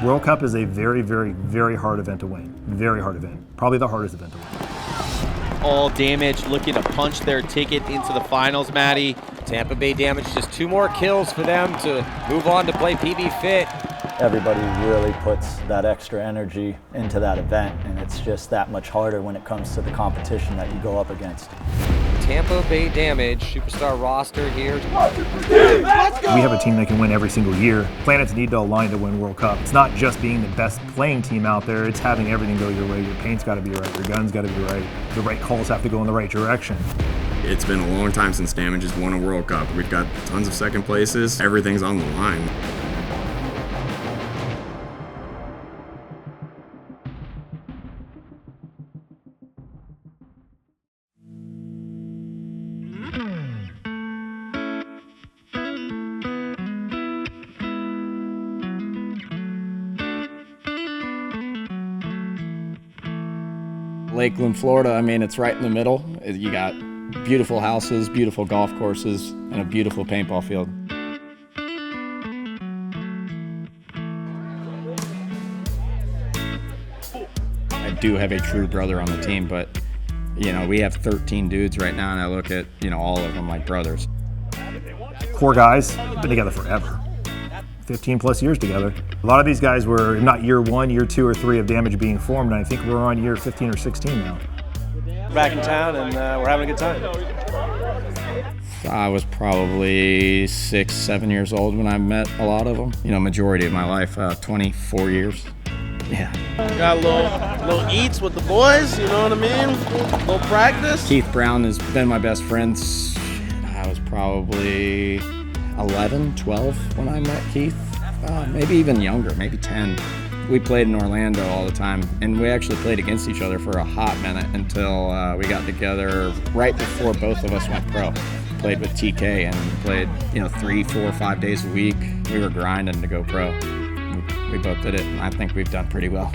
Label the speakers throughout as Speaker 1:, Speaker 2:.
Speaker 1: World Cup is a very, very, very hard event to win. Very hard event. Probably the hardest event to win.
Speaker 2: All Damage looking to punch their ticket into the finals, Maddie.
Speaker 3: Tampa Bay Damage, just 2 more kills for them to move on to play PB Fit.
Speaker 4: Everybody really puts that extra energy into that event, and it's just that much harder when it comes to the competition that you go up against.
Speaker 3: Tampa Bay Damage, superstar roster here.
Speaker 1: We have a team that can win every single year. Planets need to align to win World Cup. It's not just being the best playing team out there, it's having everything go your way. Your paint's got to be right, your gun's got to be right, the right calls have to go in the right direction.
Speaker 5: It's been a long time since Damage has won a World Cup. We've got tons of second places. Everything's on the line.
Speaker 6: Lakeland, Florida, I mean, it's right in the middle. You got beautiful houses, beautiful golf courses, and a beautiful paintball field. I do have a true brother on the team, but, you know, we have 13 dudes right now, and I look at, you know, all of them like brothers.
Speaker 1: Core guys, been together forever. 15 plus years together. A lot of these guys were not year 1, year 2, or 3 of Damage being formed, and I think we're on year 15 or 16 now.
Speaker 7: Back in town, and we're having a good time.
Speaker 6: I was probably 6, 7 years old when I met a lot of them. You know, majority of my life, 24 years. Yeah.
Speaker 7: Got a little eats with the boys, you know what I mean? A little practice.
Speaker 6: Keith Brown has been my best friend. I was probably 11, 12 when I met Keith. Maybe even younger, maybe 10. We played in Orlando all the time, and we actually played against each other for a hot minute until we got together right before both of us went pro. Played with TK and played, you know, 3, 4, 5 days a week. We were grinding to go pro. We both did it, and I think we've done pretty well.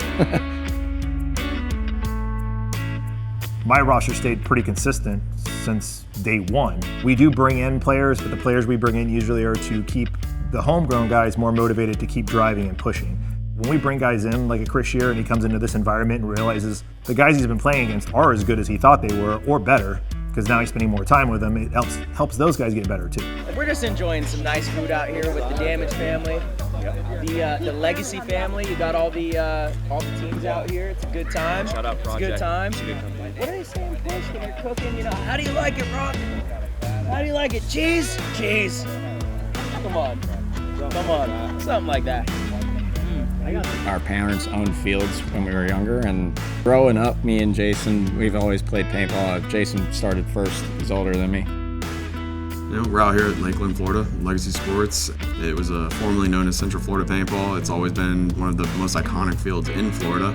Speaker 1: My roster stayed pretty consistent since day 1. We do bring in players, but the players we bring in usually are to keep the homegrown guys more motivated to keep driving and pushing. When we bring guys in, like a Chris Shear, and he comes into this environment and realizes the guys he's been playing against are as good as he thought they were, or better, because now he's spending more time with them, it helps those guys get better too.
Speaker 8: We're just enjoying some nice food out here with the Damage family, the Legacy family. You got all the teams out here. It's a good time.
Speaker 3: Shout out Project.
Speaker 8: It's a good time. What are they saying, Chris, when you're cooking? You know, how do you like it, Rob? How do you like it? Cheese? Cheese. Come on. Come on. Something like that.
Speaker 6: Our parents owned fields when we were younger, and growing up, me and Jason, we've always played paintball. Jason started first. He's older than me.
Speaker 5: You know, we're out here at Lakeland, Florida, Legacy Sports. It was formerly known as Central Florida Paintball. It's always been one of the most iconic fields in Florida.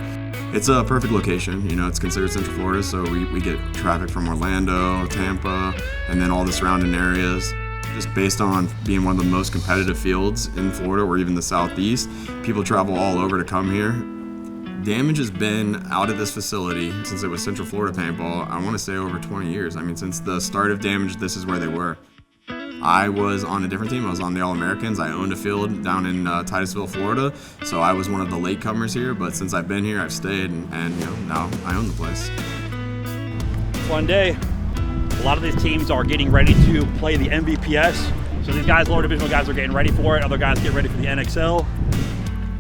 Speaker 5: It's a perfect location. You know, it's considered Central Florida, so we get traffic from Orlando, Tampa, and then all the surrounding areas. Just based on being one of the most competitive fields in Florida, or even the Southeast, people travel all over to come here. Damage has been out at this facility since it was Central Florida Paintball, I want to say over 20 years. I mean, since the start of Damage, this is where they were. I was on a different team. I was on the All-Americans. I owned a field down in Titusville, Florida, so I was one of the latecomers here, but since I've been here, I've stayed, and you know, now I own the place.
Speaker 9: One day, a lot of these teams are getting ready to play the MVPS. So these guys, lower divisional guys, are getting ready for it. Other guys get ready for the NXL.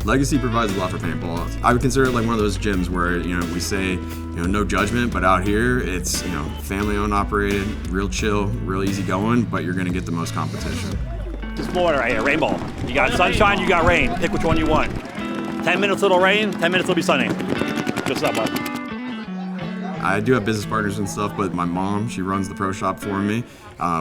Speaker 5: Legacy provides a lot for paintball. I would consider it like one of those gyms where, you know, we say, you know, no judgment, but out here it's, you know, family owned, operated, real chill, real easy going, but you're gonna get the most competition.
Speaker 9: It's Florida right here, rainbow. You got sunshine, you got rain. Pick which one you want. 10 minutes it'll rain, 10 minutes it'll be sunny. Just that much.
Speaker 5: I do have business partners and stuff, but my mom, she runs the pro shop for me.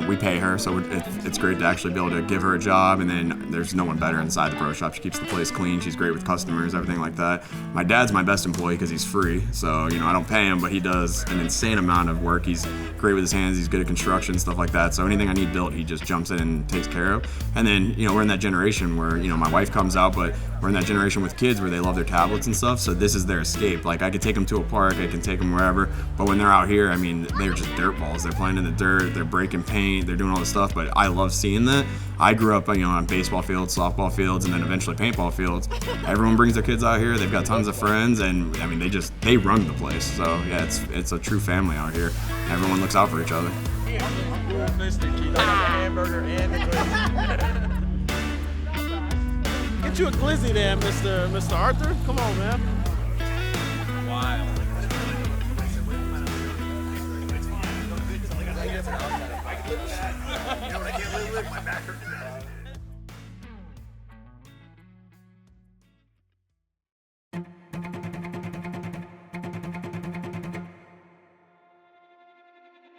Speaker 5: We pay her, so it's great to actually be able to give her a job, and then there's no one better inside the pro shop. She keeps the place clean, she's great with customers, everything like that. My dad's my best employee because he's free, so you know, I don't pay him, but he does an insane amount of work. He's great with his hands, he's good at construction, stuff like that, so anything I need built, he just jumps in and takes care of. And then, you know, we're in that generation where, you know, my wife comes out, but we're in that generation with kids where they love their tablets and stuff, so this is their escape. Like, I could take them to a park, I can take them wherever, but when they're out here, I mean, they're just dirt balls. They're playing in the dirt, they're breaking paint, they're doing all this stuff, but I love seeing that. I grew up, on baseball fields, softball fields, and then eventually paintball fields. Everyone brings their kids out here. They've got tons of friends, and I mean, they run the place. So yeah, it's a true family out here. Everyone looks out for each other.
Speaker 7: Get you a glizzy there, Mr. Arthur. Come on, man. Wild.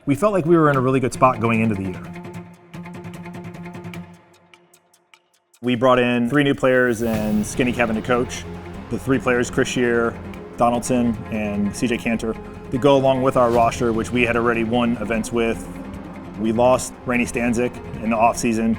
Speaker 1: We felt like we were in a really good spot going into the year. We brought in 3 new players and Skinny Kevin to coach. The 3 players, Chris Shear, Donaldson, and CJ Cantor, to go along with our roster, which we had already won events with. We lost Rainey Stanzik in the offseason.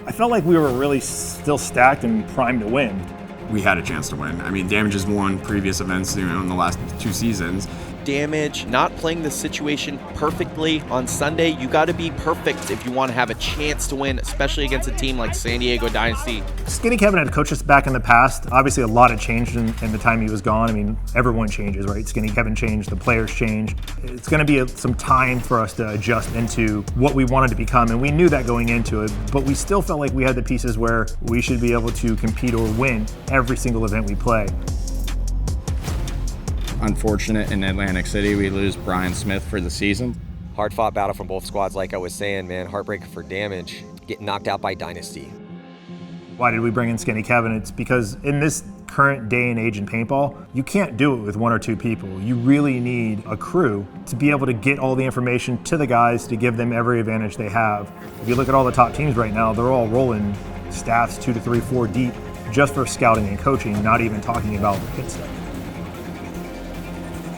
Speaker 1: I felt like we were really still stacked and primed to win.
Speaker 5: We had a chance to win. I mean, Damage has won previous events, in the last 2 seasons.
Speaker 2: Damage, not playing the situation perfectly on Sunday. You got to be perfect if you want to have a chance to win, especially against a team like San Diego Dynasty.
Speaker 1: Skinny Kevin had coached us back in the past. Obviously, a lot had changed in the time he was gone. I mean, everyone changes, right? Skinny Kevin changed, the players changed. It's going to be some time for us to adjust into what we wanted to become, and we knew that going into it, but we still felt like we had the pieces where we should be able to compete or win every single event we play.
Speaker 6: Unfortunate in Atlantic City, we lose Brian Smith for the season.
Speaker 3: Hard-fought battle from both squads, like I was saying, man. Heartbreaker for Damage, getting knocked out by Dynasty.
Speaker 1: Why did we bring in Skinny Kevin? It's because in this current day and age in paintball, you can't do it with 1 or 2 people. You really need a crew to be able to get all the information to the guys to give them every advantage they have. If you look at all the top teams right now, they're all rolling staffs 2 to 3, 4 deep just for scouting and coaching, not even talking about the pit stuff.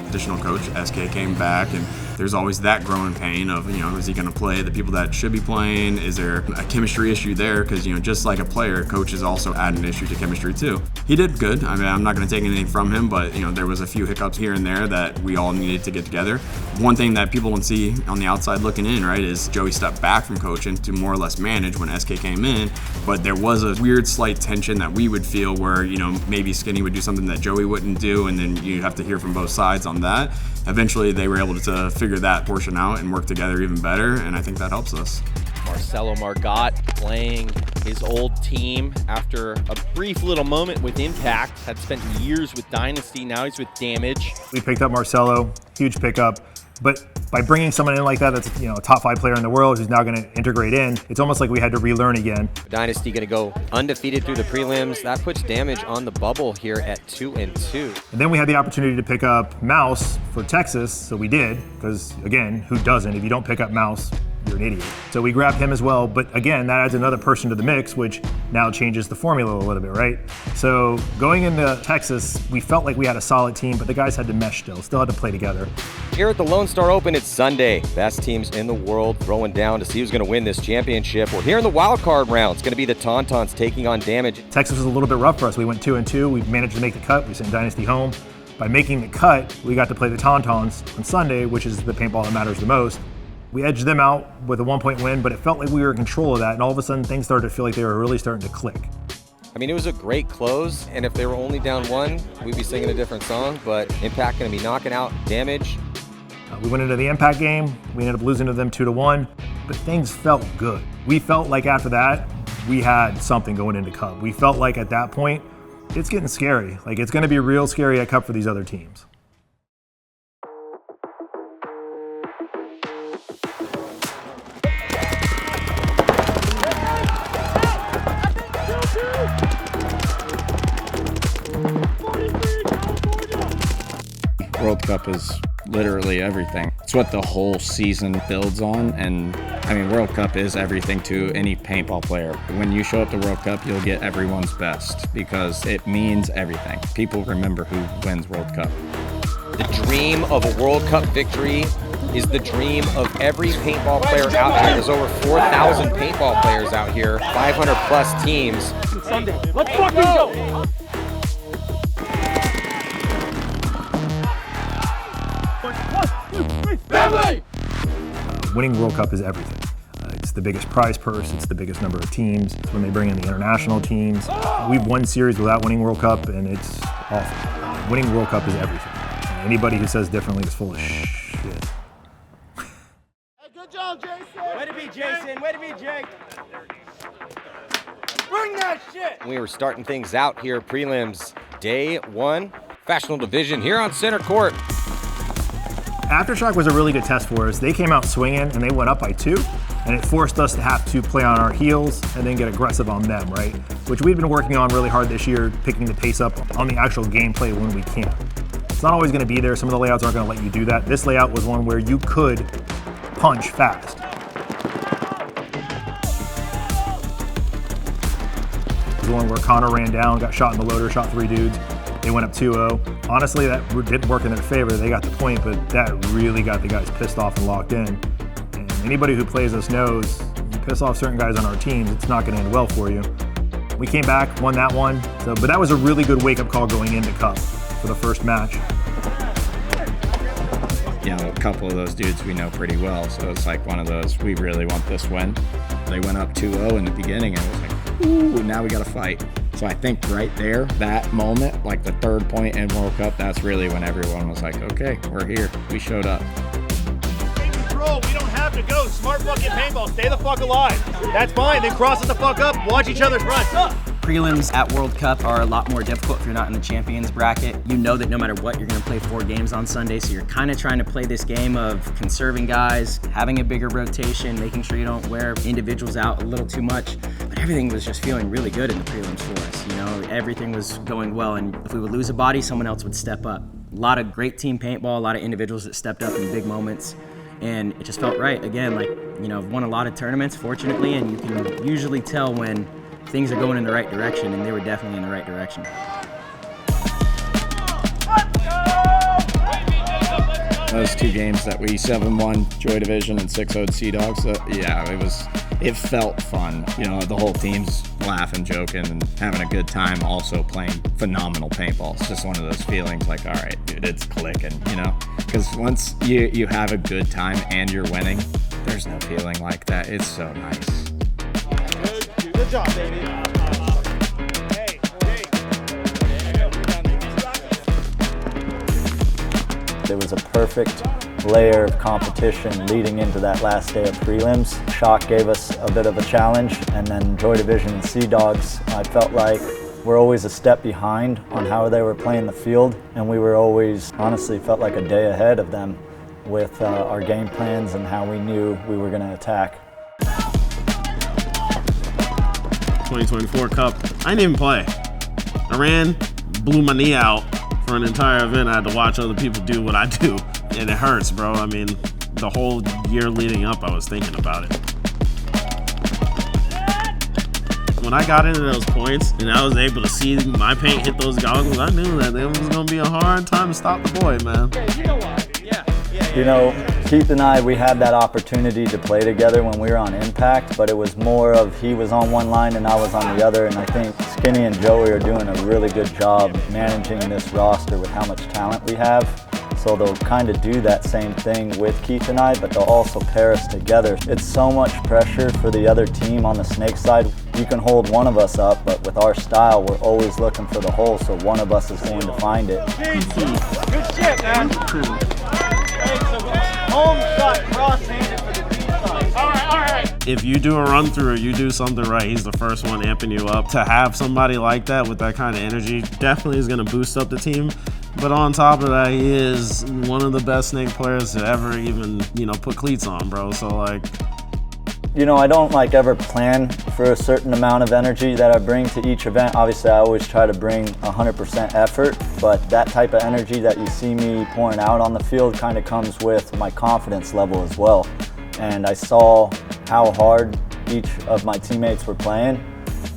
Speaker 5: Additional coach, SK, came back, and there's always that growing pain of, is he going to play the people that should be playing? Is there a chemistry issue there? Because, just like a player, coaches also add an issue to chemistry too. He did good. I mean, I'm not going to take anything from him, but, there was a few hiccups here and there that we all needed to get together. One thing that people don't see on the outside looking in, right, is Joey stepped back from coaching to more or less manage when SK came in, but there was a weird slight tension that we would feel where, maybe Skinny would do something that Joey wouldn't do, and then you have to hear from both sides on that. Eventually, they were able to figure that portion out and work together even better, and I think that helps us.
Speaker 2: Marcelo Margot playing his old team after a brief little moment with Impact, had spent years with Dynasty, now he's with Damage.
Speaker 1: We picked up Marcelo, huge pickup, but by bringing someone in like that that's a top 5 player in the world who's now going to integrate in, it's almost like we had to relearn again.
Speaker 3: Dynasty going to go undefeated through the prelims. That puts Damage on the bubble here at 2-2.
Speaker 1: And then we had the opportunity to pick up Mouse for Texas, so we did, because again, who doesn't? If you don't pick up Mouse, you're an idiot. So we grabbed him as well, but again, that adds another person to the mix, which now changes the formula a little bit, right? So going into Texas, we felt like we had a solid team, but the guys had to mesh still had to play together.
Speaker 3: Here at the Lone Star Open, it's Sunday. Best teams in the world throwing down to see who's going to win this championship. We're here in the wild card round. It's going to be the Tauntauns taking on Damage.
Speaker 1: Texas was a little bit rough for us. We went 2-2. We managed to make the cut. We sent Dynasty home. By making the cut, we got to play the Tauntauns on Sunday, which is the paintball that matters the most. We edged them out with a 1-point win, but it felt like we were in control of that, and all of a sudden things started to feel like they were really starting to click.
Speaker 3: I mean, it was a great close, and if they were only down 1, we'd be singing a different song, but Impact going to be knocking out Damage.
Speaker 1: We went into the Impact game, we ended up losing to them 2-1, but things felt good. We felt like after that, we had something going into Cup. We felt like at that point, it's getting scary. Like, it's going to be real scary at Cup for these other teams.
Speaker 6: World Cup is literally everything. It's what the whole season builds on, and I mean, World Cup is everything to any paintball player. When you show up to World Cup, you'll get everyone's best because it means everything. People remember who wins World Cup.
Speaker 3: The dream of a World Cup victory is the dream of every paintball player out here. There's over 4,000 paintball players out here, 500 plus teams.
Speaker 8: Sunday. Let's fucking go!
Speaker 1: Winning World Cup is everything. the biggest prize purse, it's the biggest number of teams. It's when they bring in the international teams. We've won series without winning World Cup, and it's awful. Winning World Cup is everything. Anybody who says differently is full of shit.
Speaker 7: Hey, good job, Jason. Way to be, Jason. Way to be, Jake. Bring that shit.
Speaker 3: We were starting things out here, prelims day 1, Fashionable Division here on center court.
Speaker 1: Aftershock was a really good test for us. They came out swinging and they went up by 2, and it forced us to have to play on our heels and then get aggressive on them, right? Which we've been working on really hard this year, picking the pace up on the actual gameplay when we can. It's not always going to be there. Some of the layouts aren't going to let you do that. This layout was one where you could punch fast. The one where Connor ran down, got shot in the loader, shot 3 dudes. They went up 2-0. Honestly, that didn't work in their favor. They got the point, but that really got the guys pissed off and locked in. And anybody who plays us knows, you piss off certain guys on our teams, it's not going to end well for you. We came back, won that one. But that was a really good wake-up call going into Cup for the first match.
Speaker 6: You know, a couple of those dudes we know pretty well, so it's like one of those, we really want this win. They went up 2-0 in the beginning, and it was like, ooh, now we got to fight. So I think right there, that moment, like the 3rd point in World Cup, that's really when everyone was like, okay, we're here. We showed up.
Speaker 10: Take control. We don't have to go. Smart fucking paintball. Stay the fuck alive. That's fine. Then cross it the fuck up. Watch each other's fronts.
Speaker 8: Prelims at World Cup are a lot more difficult if you're not in the champions bracket. You know that no matter what, you're going to play 4 games on Sunday, so you're kind of trying to play this game of conserving guys, having a bigger rotation, making sure you don't wear individuals out a little too much. But everything was just feeling really good in the prelims for us. You know, everything was going well, and if we would lose a body, someone else would step up. A lot of great team paintball, a lot of individuals that stepped up in big moments. And it just felt right. Again, like, you know, I've won a lot of tournaments, fortunately, and you can usually tell when things are going in the right direction, and they were definitely in the right direction.
Speaker 6: Those 2 games that we 7-1 Joy Division and 6-0 Sea Dogs, yeah, it felt fun. You know, the whole team's laughing, joking, and having a good time, also playing phenomenal paintball. It's just one of those feelings like, all right, dude, it's clicking, you know? Because once you have a good time and you're winning, there's no feeling like that. It's so nice.
Speaker 7: Good job, baby.
Speaker 4: There was a perfect layer of competition leading into that last day of prelims. Shock gave us a bit of a challenge, and then Joy Division and Sea Dogs, I felt like we're always a step behind on how they were playing the field, and we were always, honestly, felt like a day ahead of them with our game plans and how we knew we were going to attack.
Speaker 7: 2024 Cup. I didn't even play. I ran, blew my knee out for an entire event. I had to watch other people do what I do, and it hurts, bro. I mean, the whole year leading up, I was thinking about it. When I got into those points and I was able to see my paint hit those goggles, I knew that it was going to be a hard time to stop the boy, man.
Speaker 8: You know what?
Speaker 4: You know, Keith and I, we had that opportunity to play together when we were on Impact, but it was more of he was on one line and I was on the other, and I think Skinny and Joey are doing a really good job managing this roster with how much talent we have. So they'll kind of do that same thing with Keith and I, but they'll also pair us together. It's so much pressure for the other team on the Snake side. You can hold one of us up, but with our style, we're always looking for the hole, so one of us is going to find it.
Speaker 10: Good shit, man. Home shot, cross-handed for the team side. All right.
Speaker 7: If you do a run through or you do something right, he's the first one amping you up. To have somebody like that with that kind of energy definitely is going to boost up the team. But on top of that, he is one of the best Snake players to ever even, put cleats on, bro. So,
Speaker 4: I don't ever plan for a certain amount of energy that I bring to each event. Obviously, I always try to bring 100% effort, but that type of energy that you see me pouring out on the field kind of comes with my confidence level as well. And I saw how hard each of my teammates were playing,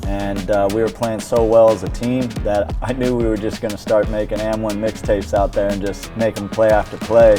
Speaker 4: and we were playing so well as a team that I knew we were just going to start making AM1 mixtapes out there and just make them play after play.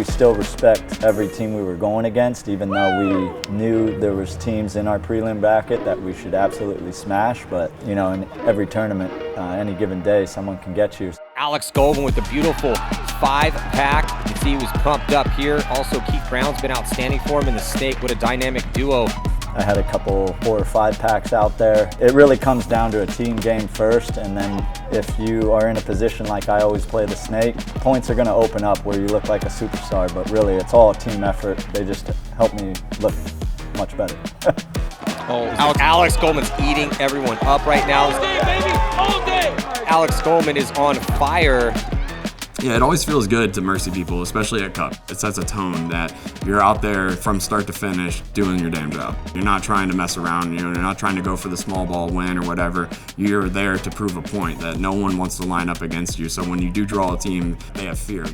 Speaker 4: we still respect every team we were going against, even though we knew there was teams in our prelim bracket that we should absolutely smash. But, you know, in every tournament, any given day, someone can get you.
Speaker 3: Alex Goldman with the beautiful 5-pack. You can see he was pumped up here. Also, Keith Brown's been outstanding for him in the Snake. What a dynamic duo.
Speaker 4: I had a couple 4 or 5 packs out there. It really comes down to a team game first, and then if you are in a position like I always play the Snake, points are going to open up where you look like a superstar, but really it's all a team effort. They just help me look much better.
Speaker 3: Alex Goldman's eating everyone up right now.
Speaker 11: All day, baby, all day.
Speaker 3: Alex Goldman is on fire.
Speaker 5: Yeah, it always feels good to mercy people, especially at Cup. It sets a tone that you're out there from start to finish doing your damn job. You're not trying to mess around, you're not trying to go for the small ball win or whatever. You're there to prove a point that no one wants to line up against you. So when you do draw a team, they have fear.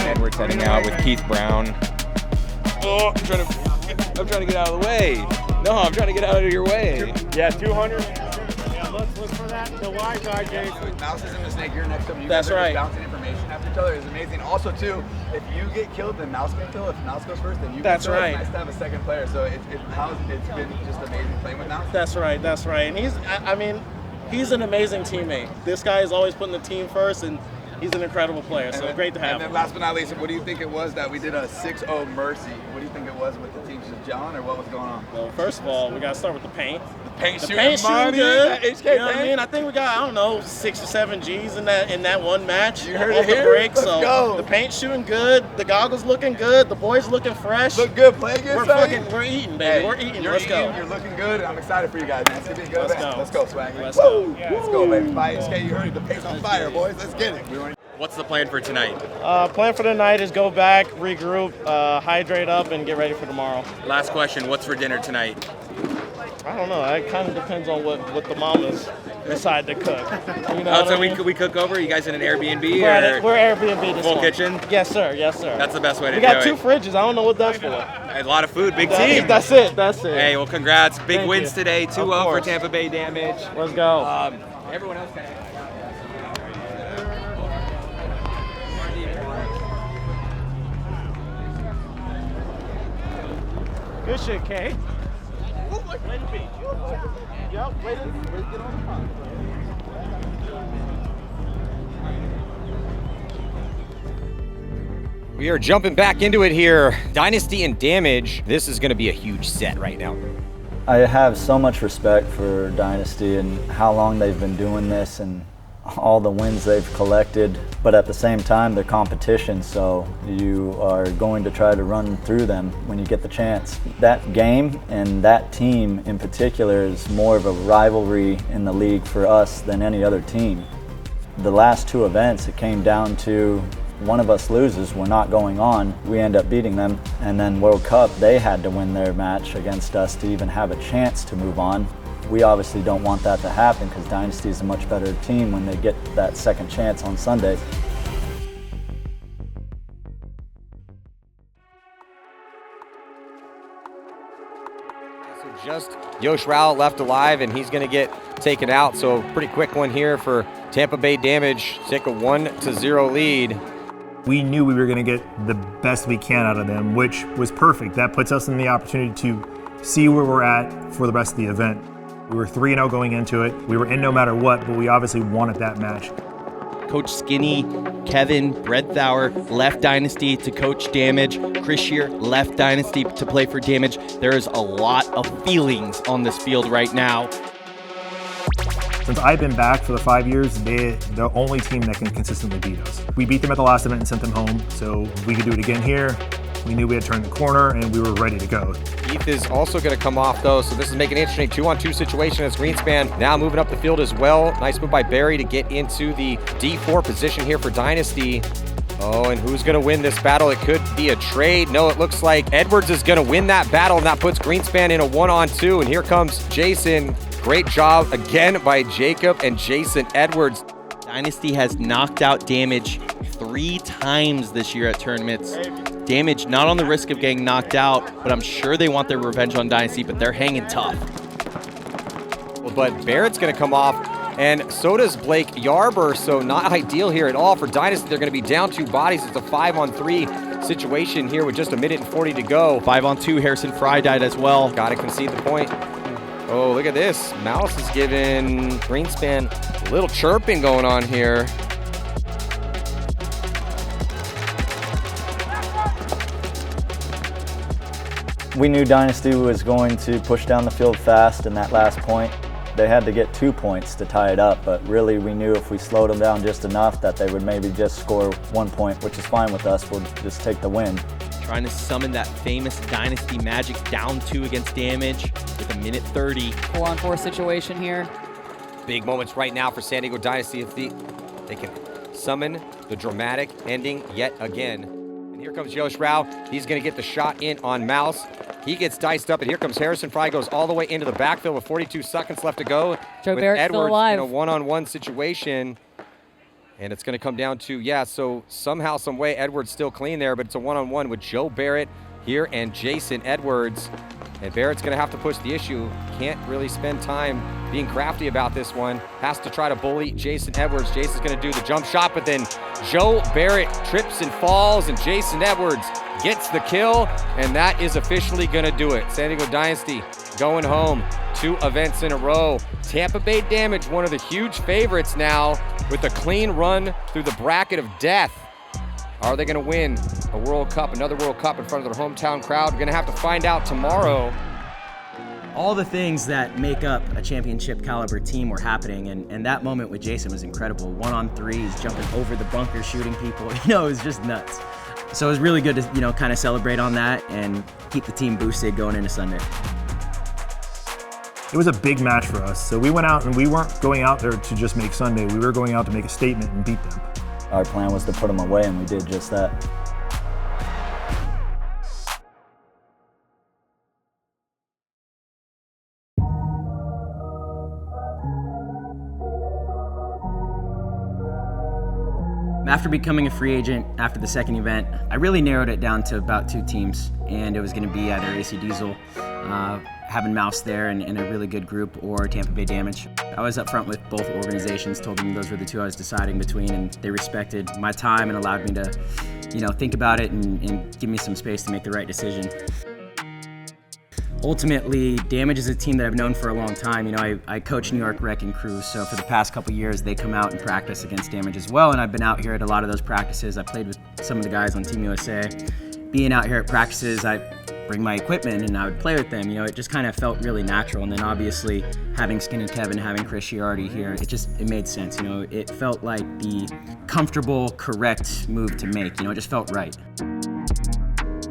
Speaker 3: Edwards heading out with Keith Brown.
Speaker 11: Oh, I'm trying to get out of the way. No, I'm trying to get out of your way.
Speaker 10: Yeah, 200. Yeah, let's look for that. The wide guard, Jason.
Speaker 12: Mouse is in the Snake. You're next up. You
Speaker 11: That's
Speaker 12: guys are
Speaker 11: right.
Speaker 12: just bouncing information after each other is amazing. Also, too, if you get killed, then Mouse can kill. If Mouse goes first, then you
Speaker 11: That's
Speaker 12: can kill.
Speaker 11: right.
Speaker 12: It's nice to have a second player. So it's been just amazing playing with Mouse.
Speaker 11: That's right. And he's an amazing teammate. This guy is always putting the team first, and he's an incredible player. So great to have
Speaker 12: And then
Speaker 11: him.
Speaker 12: last but not least, what do you think it was that we did a 6-0 mercy? What do you think it was with the team just gelling, or what was going on?
Speaker 11: Well, first of all, we got to start with the paint.
Speaker 12: Paint
Speaker 11: The
Speaker 12: shooting
Speaker 11: paint shooting
Speaker 12: money,
Speaker 11: good.
Speaker 12: that HK
Speaker 11: You know what I
Speaker 12: paint.
Speaker 11: mean? I think we got, I don't know, 6 or 7 G's in that one match.
Speaker 12: You heard
Speaker 11: off
Speaker 12: it
Speaker 11: the
Speaker 12: here.
Speaker 11: break.
Speaker 12: Let's
Speaker 11: So
Speaker 12: go.
Speaker 11: the paint shooting good, the goggles looking good, the boys looking fresh.
Speaker 12: Look good, play good,
Speaker 11: We're eating, baby. We're eating. Let's go.
Speaker 12: You're looking good, and I'm excited for you guys, man. It's gonna be a good
Speaker 11: Let's
Speaker 12: event.
Speaker 11: go.
Speaker 12: Let's go, Swaggy.
Speaker 11: Let's
Speaker 12: Woo!
Speaker 11: go.
Speaker 12: Let's go, baby. Bye, HK. You heard it. The paint's on fire, boys. Let's get it.
Speaker 3: What's the plan for tonight?
Speaker 11: Plan for the night is go back, regroup, hydrate up, and get ready for tomorrow.
Speaker 3: Last question, what's for dinner tonight?
Speaker 11: I don't know. It kind of depends on what the mamas decide to cook. You know what
Speaker 3: So
Speaker 11: I mean?
Speaker 3: we cook over? You guys in an Airbnb?
Speaker 11: We're Airbnb this
Speaker 3: full
Speaker 11: one.
Speaker 3: kitchen?
Speaker 11: Yes, sir. Yes, sir.
Speaker 3: That's the best way to
Speaker 11: We
Speaker 3: do
Speaker 11: got
Speaker 3: it.
Speaker 11: 2 fridges. I don't know what that's for.
Speaker 3: A lot of food, big team.
Speaker 11: That's it. That's it.
Speaker 3: Hey, well, congrats. Big
Speaker 11: Thank
Speaker 3: wins
Speaker 11: you.
Speaker 3: today,
Speaker 11: Of
Speaker 3: 2-0 for
Speaker 11: course.
Speaker 3: Tampa Bay Damage.
Speaker 11: Let's go.
Speaker 3: Everyone else can.
Speaker 11: Good shit, Kay. Way to be. Yep, way to get on the front.
Speaker 3: We are jumping back into it here. Dynasty and Damage. This is going to be a huge set right now.
Speaker 4: I have so much respect for Dynasty and how long they've been doing this and all the wins they've collected, but at the same time they're competition, so you are going to try to run through them when you get the chance. That game and that team in particular is more of a rivalry in the league for us than any other team. The last 2 events, it came down to one of us loses, we're not going on, we end up beating them, and then World Cup, they had to win their match against us to even have a chance to move on. We obviously don't want that to happen because Dynasty is a much better team when they get that second chance on Sunday.
Speaker 3: So just Yosh Rao left alive, and he's going to get taken out. So pretty quick one here for Tampa Bay Damage. Take a 1-0 lead.
Speaker 1: We knew we were going to get the best we can out of them, which was perfect. That puts us in the opportunity to see where we're at for the rest of the event. We were 3-0 going into it. We were in no matter what, but we obviously wanted that match.
Speaker 2: Coach Skinny, Kevin Bredthauer left Dynasty to coach Damage. Chris Shear left Dynasty to play for Damage. There is a lot of feelings on this field right now.
Speaker 1: Since I've been back for the 5 years, they're the only team that can consistently beat us. We beat them at the last event and sent them home, so we could do it again here. We knew we had turned the corner and we were ready to go.
Speaker 3: Keith is also going to come off though, so this is making an interesting 2-on-2 situation as Greenspan now moving up the field as well. Nice move by Barry to get into the D4 position here for Dynasty. Oh, and who's going to win this battle? It could be a trade. No, it looks like Edwards is going to win that battle, and that puts Greenspan in a 1-on-2, and here comes Jason. Great job again by Jacob and Jason Edwards.
Speaker 2: Dynasty has knocked out Damage 3 times this year at tournaments. Damage not on the risk of getting knocked out, but I'm sure they want their revenge on Dynasty, but they're hanging tough.
Speaker 3: But Barrett's going to come off And so does Blake Yarber, so not ideal here at all for Dynasty. They're going to be down 2 bodies. It's a 5-on-3 situation here with just 1:40 to go.
Speaker 2: 5-on-2, Harrison Fry died as well.
Speaker 3: Got to concede the point. Oh, look at this. Mouse is giving Greenspan a little chirping going on here.
Speaker 4: We knew Dynasty was going to push down the field fast in that last point. They had to get 2 points to tie it up, but really we knew if we slowed them down just enough that they would maybe just score 1 point, which is fine with us. We'll just take the win.
Speaker 2: Trying to summon that famous Dynasty magic, down 2 against Damage with 1:30.
Speaker 13: 4-on-4 situation here.
Speaker 3: Big moments right now for San Diego Dynasty if they can summon the dramatic ending yet again. And here comes Yosh Rao. He's going to get the shot in on Mouse. He gets diced up, and here comes Harrison Fry, goes all the way into the backfield with 42 seconds left to go.
Speaker 13: Joe
Speaker 3: with
Speaker 13: Barrett's
Speaker 3: Edwards
Speaker 13: still alive.
Speaker 3: in a one-on-one situation. And it's going to come down to, yeah, so somehow, some way, Edwards still clean there, but it's a one-on-one with Joe Barrett here and Jason Edwards. And Barrett's going to have to push the issue. Can't really spend time being crafty about this one. Has to try to bully Jason Edwards. Jason's going to do the jump shot, but then Joe Barrett trips and falls, and Jason Edwards gets the kill, and that is officially going to do it. San Diego Dynasty going home 2 events in a row. Tampa Bay Damage, one of the huge favorites now, with a clean run through the bracket of death. Are they going to win a World Cup, another World Cup in front of their hometown crowd? We're going to have to find out tomorrow.
Speaker 8: All the things that make up a championship caliber team were happening, and that moment with Jason was incredible. 1-on-3, he's jumping over the bunker, shooting people. It was just nuts. So it was really good to, kind of celebrate on that and keep the team boosted going into Sunday.
Speaker 1: It was a big match for us. So we went out, and we weren't going out there to just make Sunday. We were going out to make a statement and beat them.
Speaker 4: Our plan was to put them away, and we did just that.
Speaker 8: After becoming a free agent after the second event, I really narrowed it down to about 2 teams, and it was going to be either AC Diesel, having Mouse there and a really good group, or Tampa Bay Damage. I was up front with both organizations, told them those were the 2 I was deciding between, and they respected my time and allowed me to, think about it and give me some space to make the right decision. Ultimately, Damage is a team that I've known for a long time. I coach New York Wrecking Crew, so for the past couple years, they come out and practice against Damage as well, and I've been out here at a lot of those practices. I played with some of the guys on Team USA. Being out here at practices, I bring my equipment and I would play with them. It just kind of felt really natural, and then obviously having Skinny Kevin, having Chris Chiardi here, it made sense. It felt like the comfortable, correct move to make. It just felt right.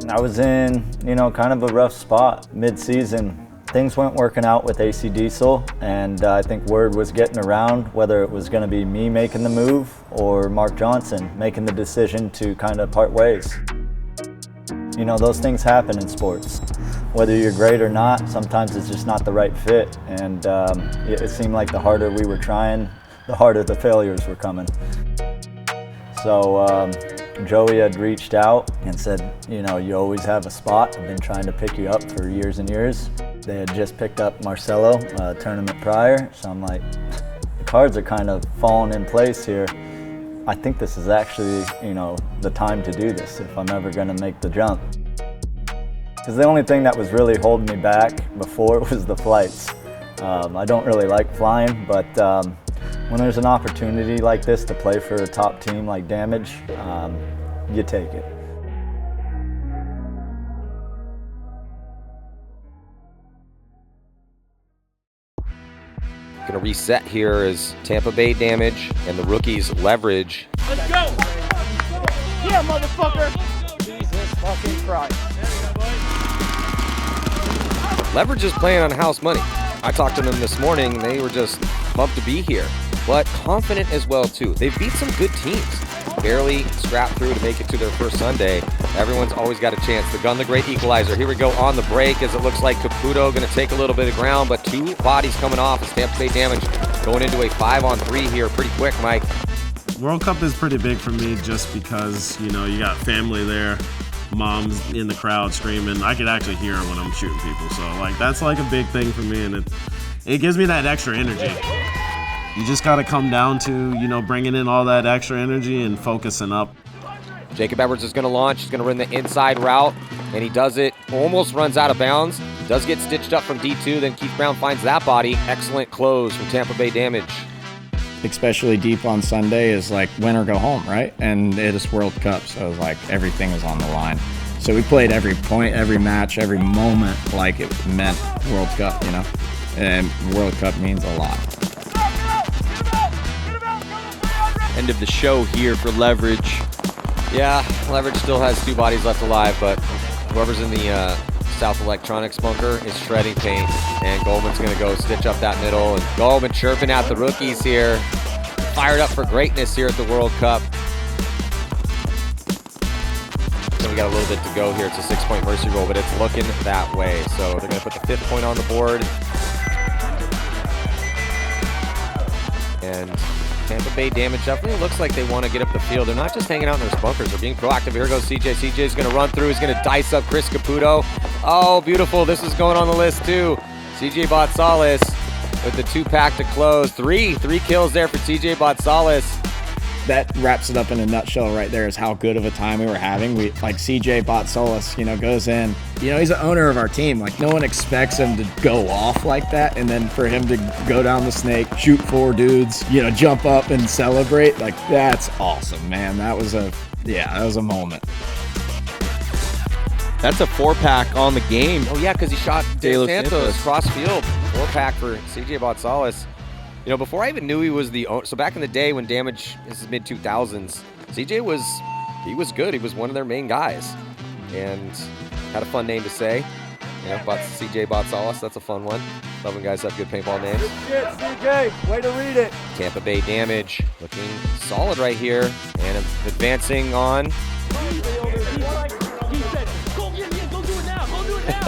Speaker 4: I was in, kind of a rough spot mid-season. Things weren't working out with AC Diesel, and I think word was getting around whether it was going to be me making the move or Mark Johnson making the decision to kind of part ways. Those things happen in sports. Whether you're great or not, sometimes it's just not the right fit, and it seemed like the harder we were trying, the harder the failures were coming. So Joey had reached out and said, you always have a spot. I've been trying to pick you up for years and years. They had just picked up Marcelo a tournament prior, so I'm like, the cards are kind of falling in place here. I think this is actually, the time to do this if I'm ever going to make the jump. Because the only thing that was really holding me back before was the flights. I don't really like flying, but when there's an opportunity like this to play for a top team like Damage, you take it.
Speaker 3: Gonna reset here as Tampa Bay Damage and the rookies Leverage.
Speaker 10: Let's go! Yeah, motherfucker! Jesus fucking Christ.
Speaker 3: Leverage is playing on house money. I talked to them this morning. They were just pumped to be here, but confident as well too. They've beat some good teams. Barely scrapped through to make it to their first Sunday. Everyone's always got a chance. The Gun, the great equalizer. Here we go on the break as it looks like Caputo going to take a little bit of ground, but 2 bodies coming off as Tampa Bay Damage going into a 5-on-3 here pretty quick, Mike.
Speaker 7: World Cup is pretty big for me just because, you got family there, mom's in the crowd screaming. I could actually hear when I'm shooting people. So, that's a big thing for me, and it gives me that extra energy. You just got to come down to, bringing in all that extra energy and focusing up.
Speaker 3: Jacob Edwards is going to launch. He's going to run the inside route, and he does it. Almost runs out of bounds. Does get stitched up from D2. Then Keith Brown finds that body. Excellent close from Tampa Bay Damage.
Speaker 6: Especially deep on Sunday is like win or go home, right? And it is World Cup, so it's like everything is on the line. So we played every point, every match, every moment like it meant World Cup, and World Cup means a lot.
Speaker 2: End of the show here for Leverage.
Speaker 3: Yeah, Leverage still has 2 bodies left alive, but whoever's in the South Electronics bunker is shredding paint, and Goldman's going to go stitch up that middle, and Goldman chirping at the rookies here. Fired up for greatness here at the World Cup. So we got a little bit to go here. It's a 6-point mercy roll, but it's looking that way. So they're going to put the 5th point on the board. And Tampa Bay Damage definitely looks like they want to get up the field. They're not just hanging out in their bunkers. They're being proactive. Here goes CJ. CJ's going to run through. He's going to dice up Chris Caputo. Oh, beautiful. This is going on the list, too. CJ Botsalis with the 2-pack to close. Three kills there for CJ Botsalis.
Speaker 6: That wraps it up in a nutshell right there is how good of a time we were having. CJ Botsalis, goes in. He's the owner of our team. Like, no one expects him to go off like that, and then for him to go down the snake, shoot 4 dudes, jump up and celebrate. Like, that's awesome, man. That was a moment.
Speaker 2: That's a 4-pack on the game.
Speaker 3: Oh, yeah, because he shot De Los Santos cross field. 4-pack for CJ Botsalis. Before I even knew he was the owner, so back in the day when Damage, this is mid-2000s, CJ was good. He was one of their main guys. And had a fun name to say. CJ Botsalis, that's a fun one. Love when guys have good paintball names.
Speaker 4: Good shit, CJ. Way to read it.
Speaker 3: Tampa Bay Damage looking solid right here. And advancing on.
Speaker 10: He said, go do it now. Go do it now.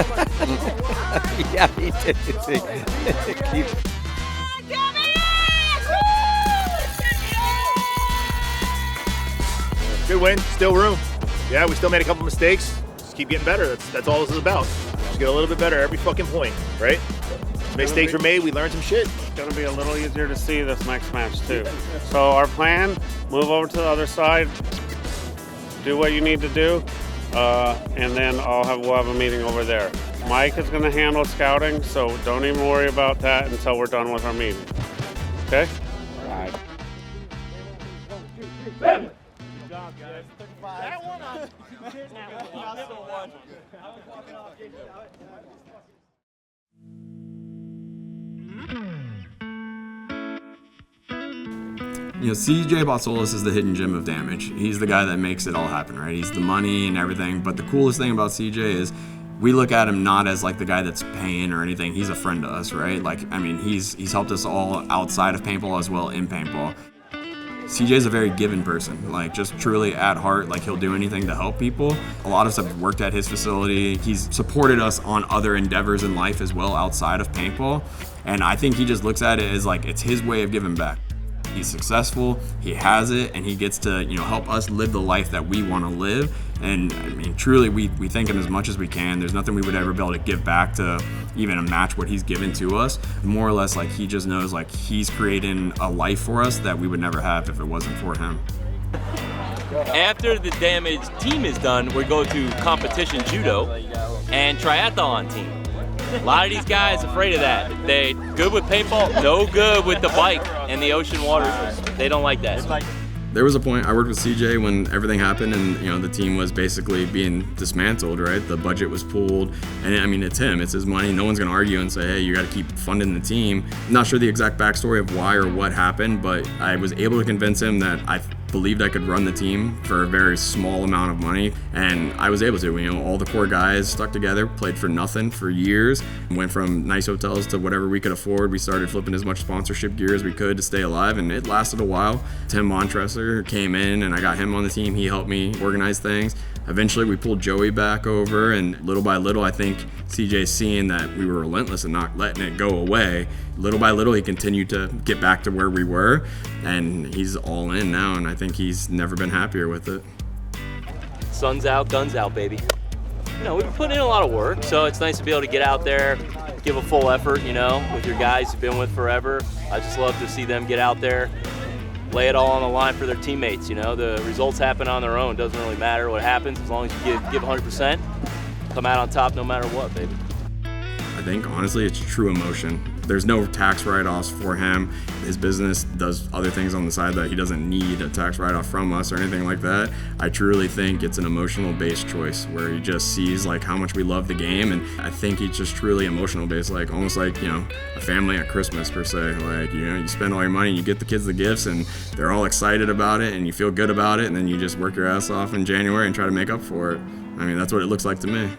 Speaker 3: Yeah, he did.
Speaker 10: Good win, still room. Yeah, we still made a couple mistakes. Just keep getting better. That's all this is about. Just get a little bit better every fucking point, right? Mistakes were made, we learned some shit.
Speaker 14: It's gonna be a little easier to see this next match too. So our plan, move over to the other side, do what you need to do, and then we'll have a meeting over there. Mike is gonna handle scouting, so don't even worry about that until we're done with our meeting. Okay?
Speaker 6: All right.
Speaker 10: That one
Speaker 5: CJ Botsalis is the hidden gem of Damage. He's the guy that makes it all happen, right? He's the money and everything, but the coolest thing about CJ is we look at him not as like the guy that's paying or anything. He's a friend to us, right? He's helped us all outside of paintball as well in paintball. CJ's a very given person, just truly at heart, he'll do anything to help people. A lot of us have worked at his facility. He's supported us on other endeavors in life as well outside of paintball. And I think he just looks at it as it's his way of giving back. He's successful, he has it, and he gets to help us live the life that we want to live. And truly we thank him as much as we can. There's nothing we would ever be able to give back to even match what he's given to us. More or less he just knows he's creating a life for us that we would never have if it wasn't for him.
Speaker 15: After the Damage team is done, we go to competition judo and triathlon team. A lot of these guys afraid of that. They good with paintball, no good with the bike and the ocean waters. They don't like that.
Speaker 5: There was a point I worked with CJ when everything happened and the team was basically being dismantled, right? The budget was pulled, and it's him, it's his money. No one's gonna argue and say, hey, you gotta keep funding the team. I'm not sure the exact backstory of why or what happened, but I was able to convince him that I believed I could run the team for a very small amount of money, and I was able to. All the core guys stuck together, played for nothing for years, went from nice hotels to whatever we could afford. We started flipping as much sponsorship gear as we could to stay alive, and it lasted a while. Tim Montresor came in, and I got him on the team. He helped me organize things. Eventually, we pulled Joey back over, and little by little, I think CJ seeing that we were relentless and not letting it go away, little by little, he continued to get back to where we were, and he's all in now, and I think he's never been happier with it.
Speaker 15: Sun's out, guns out, baby. We've put in a lot of work, so it's nice to be able to get out there, give a full effort, you know, with your guys you've been with forever. I just love to see them get out there, lay it all on the line for their teammates, you know. The results happen on their own. Doesn't really matter what happens as long as you give 100%. Come out on top no matter what, baby.
Speaker 5: I think, honestly, it's true emotion. There's no tax write-offs for him. His business does other things on the side that he doesn't need a tax write-off from us or anything like that. I truly think it's an emotional-based choice where he just sees like how much we love the game, and I think he's just truly emotional-based, like almost like, you know, a family at Christmas per se. Like, you know, you spend all your money, you get the kids the gifts, and they're all excited about it, and you feel good about it, and then you just work your ass off in January and try to make up for it. I mean, that's what it looks like to me.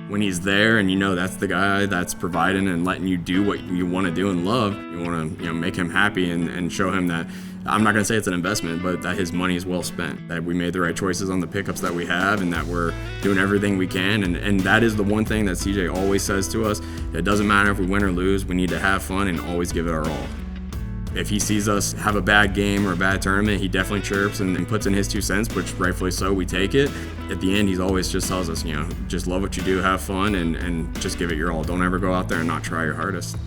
Speaker 5: When he's there and you know that's the guy that's providing and letting you do what you want to do and love, you want to, you know, make him happy and show him that, I'm not going to say it's an investment, but that his money is well spent, that we made the right choices on the pickups that we have and that we're doing everything we can. And that is the one thing that CJ always says to us. It doesn't matter if we win or lose, we need to have fun and always give it our all. If he sees us have a bad game or a bad tournament, he definitely chirps and puts in his 2 cents, which rightfully so, we take it. At the end, he's always just tells us, you know, just love what you do, have fun, and just give it your all. Don't ever go out there and not try your hardest.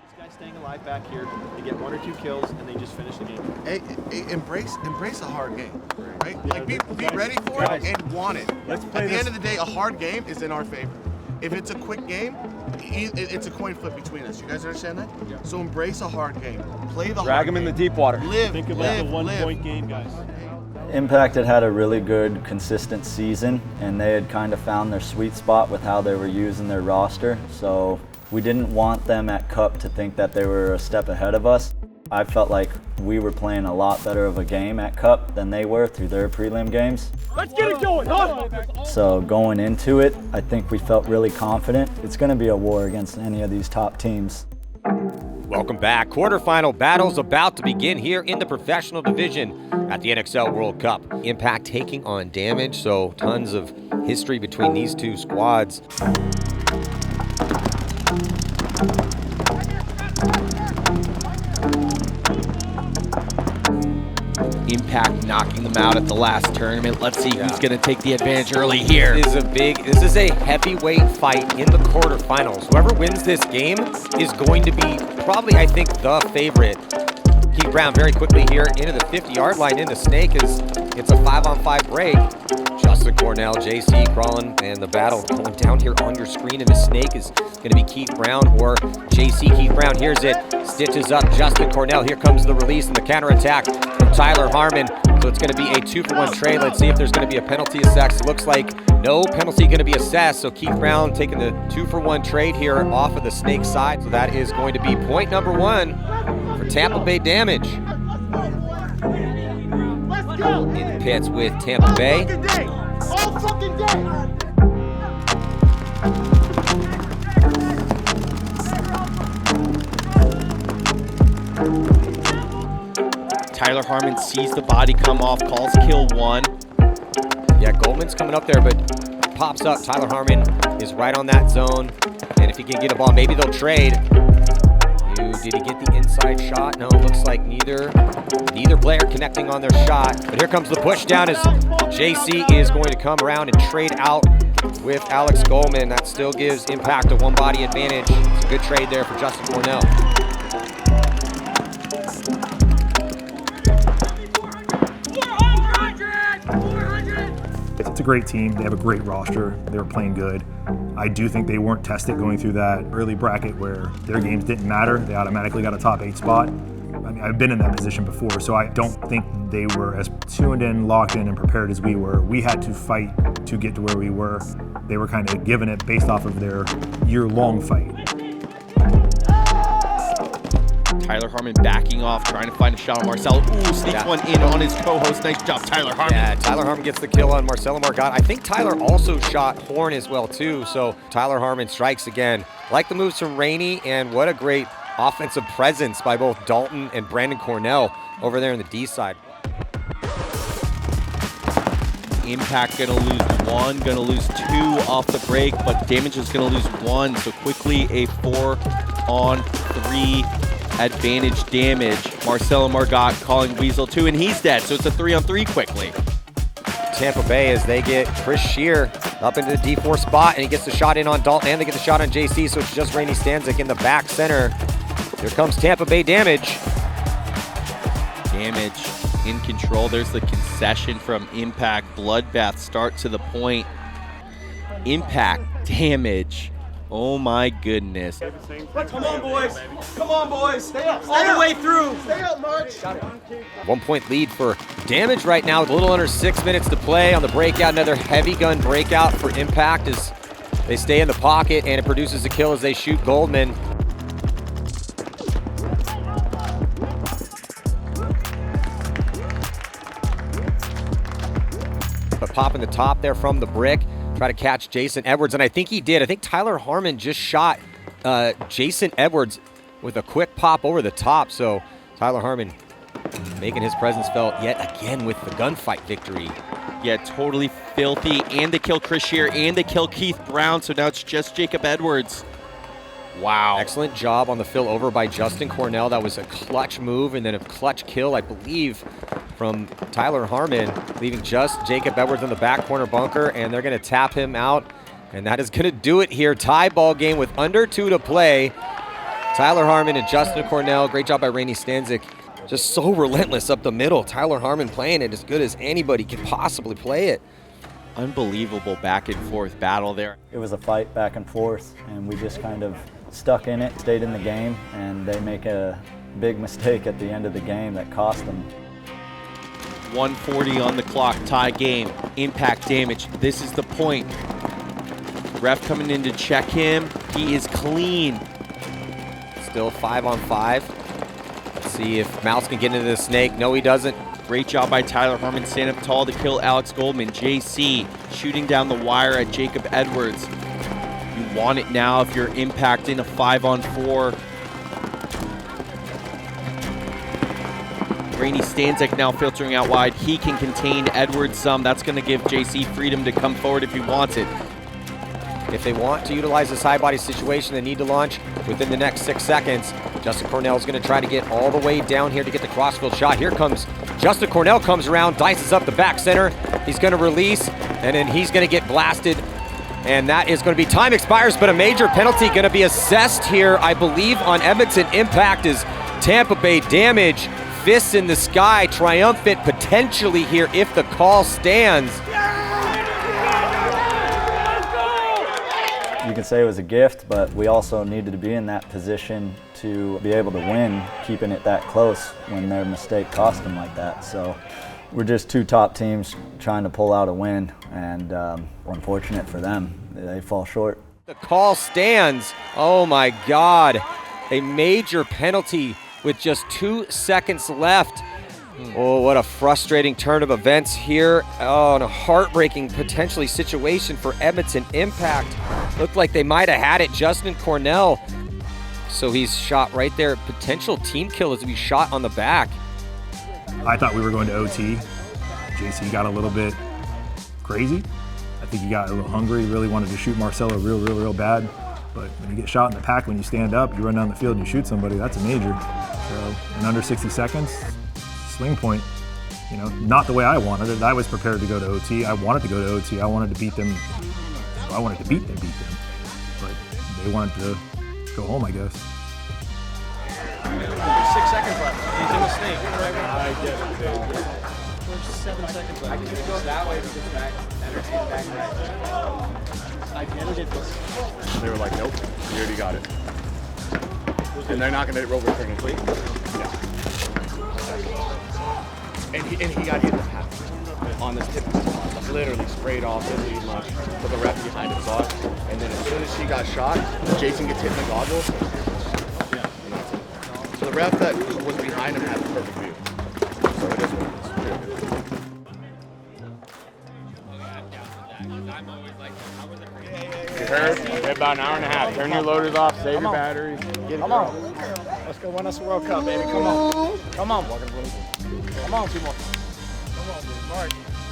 Speaker 16: This guy's staying alive back here. They get 1 or 2 kills, and they just finish the game.
Speaker 17: Hey, embrace a hard game, right? Like be ready for it and want it. At the end of the day, a hard game is in our favor. If it's a quick game, it's a coin flip between us. You guys understand that? Yeah. So embrace a hard game. Play the
Speaker 16: Drag them in the deep water.
Speaker 17: Think about the 1 point
Speaker 16: game, guys.
Speaker 4: Impact had a really good, consistent season, and they had kind of found their sweet spot with how they were using their roster. So we didn't want them at Cup to think that they were a step ahead of us. I felt like we were playing a lot better of a game at Cup than they were through their prelim games.
Speaker 9: Let's get it going!
Speaker 4: So going into it, I think we felt really confident. It's going to be a war against any of these top teams.
Speaker 3: Welcome back. Quarterfinal battles about to begin here in the professional division at the NXL World Cup. Impact taking on Damage, so tons of history between these two squads.
Speaker 2: Impact knocking them out at the last tournament. Let's see who's going to take the advantage early here.
Speaker 3: This is a heavyweight fight in the quarterfinals. Whoever wins this game is going to be probably, I think, the favorite. Keith Brown very quickly here into the 50-yard line in the snake as it's a 5-on-5 break. Justin Cornell, JC crawling, and the battle going down here on your screen in the snake is going to be Keith Brown or JC. Keith Brown hears it, stitches up Justin Cornell. Here comes the release and the counterattack from Tyler Harmon. So it's going to be a 2-for-1 trade. Let's see if there's going to be a penalty assessed. Looks like no penalty going to be assessed. So Keith Brown taking the 2-for-1 trade here off of the snake side. So that is going to be point number 1 for Tampa Bay Damage. In the pits with Tampa Bay.
Speaker 17: All fucking day.
Speaker 2: Tyler Harmon sees the body come off, calls kill 1.
Speaker 3: Yeah, Goldman's coming up there, but pops up. Tyler Harmon is right on that zone. And if he can get a ball, maybe they'll trade. Did he get the inside shot? No, looks like neither player connecting on their shot. But here comes the push down as JC is going to come around and trade out with Alex Goldman. That still gives Impact a 1-body advantage. It's a good trade there for Justin Cornell.
Speaker 1: It's a great team. They have a great roster. They were playing good. I do think they weren't tested going through that early bracket where their games didn't matter. They automatically got a top 8 spot. I mean, I've been in that position before, so I don't think they were as tuned in, locked in, and prepared as we were. We had to fight to get to where we were. They were kind of given it based off of their year-long fight.
Speaker 2: Tyler Harmon backing off, trying to find a shot on Marcelo. Ooh, sneaks one in on his co-host. Nice job, Tyler Harmon.
Speaker 3: Yeah, Tyler Harmon gets the kill on Marcelo Margot. I think Tyler also shot Horn as well, too. So Tyler Harmon strikes again. Like the moves from Rainey, and what a great offensive presence by both Dalton and Brandon Cornell over there in the D side.
Speaker 2: Impact gonna lose 1, gonna lose 2 off the break, but Damage is gonna lose 1. So quickly a 4-on-3 advantage damage. Marcelo Margot calling Weasel 2, and he's dead, so it's a 3-on-3 quickly.
Speaker 3: Tampa Bay as they get Chris Shear up into the D4 spot, and he gets the shot in on Dalton, and they get the shot on JC, so it's just Rainey Stanzik in the back center. Here comes Tampa Bay Damage.
Speaker 2: Damage in control. There's the concession from Impact. Bloodbath start to the point. Impact Damage. Oh my goodness.
Speaker 11: Come on, boys. Come on, boys. Stay up. All the way through. Stay up, March.
Speaker 3: 1 point lead for Damage right now. A little under 6 minutes to play on the breakout. Another heavy gun breakout for Impact as they stay in the pocket, and it produces a kill as they shoot Goldman. But popping the top there from the brick. Try to catch Jason Edwards, and I think he did. I think Tyler Harmon just shot Jason Edwards with a quick pop over the top. So Tyler Harmon making his presence felt yet again with the gunfight victory.
Speaker 2: Yeah, totally filthy. And they kill Chris Shear, and they kill Keith Brown. So now it's just Jacob Edwards. Wow.
Speaker 3: Excellent job on the fill over by Justin Cornell. That was a clutch move, and then a clutch kill, I believe, from Tyler Harmon, leaving just Jacob Edwards in the back corner bunker, and they're going to tap him out, and that is going to do it here. Tie ball game with under 2 to play. Tyler Harmon and Justin Cornell. Great job by Rainey Stanzik. Just so relentless up the middle. Tyler Harmon playing it as good as anybody can possibly play it.
Speaker 2: Unbelievable back and forth battle there.
Speaker 4: It was a fight back and forth, and we just kind of stuck in it, stayed in the game, and they make a big mistake at the end of the game that cost them.
Speaker 2: 1:40 on the clock, tie game, Impact Damage. This is the point. Ref coming in to check him. He is clean.
Speaker 3: Still 5-on-5. Let's see if Mouse can get into the snake. No, he doesn't.
Speaker 2: Great job by Tyler Harmon, stand up tall to kill Alex Goldman. JC shooting down the wire at Jacob Edwards. You want it now if you're Impact in a 5-on-4. Rainey Stanzik now filtering out wide. He can contain Edwards some. That's going to give JC freedom to come forward if he wants it.
Speaker 3: If they want to utilize this high body situation, they need to launch within the next 6 seconds. Justin Cornell is going to try to get all the way down here to get the crossfield shot. Here comes Justin Cornell, comes around, dices up the back center. He's going to release, and then he's going to get blasted. And that is going to be time expires, but a major penalty going to be assessed here, I believe, on Edmonton Impact as Tampa Bay Damage. Fists in the sky, triumphant potentially here if the call stands.
Speaker 4: You can say it was a gift, but we also needed to be in that position to be able to win, keeping it that close when their mistake cost them like that. So we're just two top teams trying to pull out a win, and unfortunate for them, they fall short.
Speaker 3: The call stands. Oh my God, a major penalty with just 2 seconds left. Oh, what a frustrating turn of events here. Oh, and a heartbreaking potentially situation for Edmonton Impact. Looked like they might have had it. Justin Cornell. So he's shot right there. Potential team kill as he shot on the back.
Speaker 1: I thought we were going to OT. JC got a little bit crazy. I think he got a little hungry. He really wanted to shoot Marcelo real bad. But when you get shot in the pack, when you stand up, you run down the field and you shoot somebody, that's a major. So in under 60 seconds, swing point, you know, not the way I wanted it. I was prepared to go to OT. I wanted to go to OT. I wanted to beat them. I wanted to beat them. But they wanted to go home, I guess.
Speaker 11: 6 seconds left. He's in the snake. I get it. There's 7 seconds left. I can just go that way because back energy back right. I edited this.
Speaker 18: They were like, nope, you already got it. And they're not going to overturn it. Yeah. And he got hit in the half on this tip. Literally sprayed off the lead much. So the ref behind him saw it. And then as soon as he got shot, Jason gets hit in the goggles. Yeah. So the ref that was behind him had the perfect view. So it is what it is.
Speaker 19: You heard? We have about an hour and a half. Turn your loaders off, save your batteries.
Speaker 11: Come on. Let's go win us the World Cup, baby. Come on. Come on. Come on, 2 more. Come on, Mark.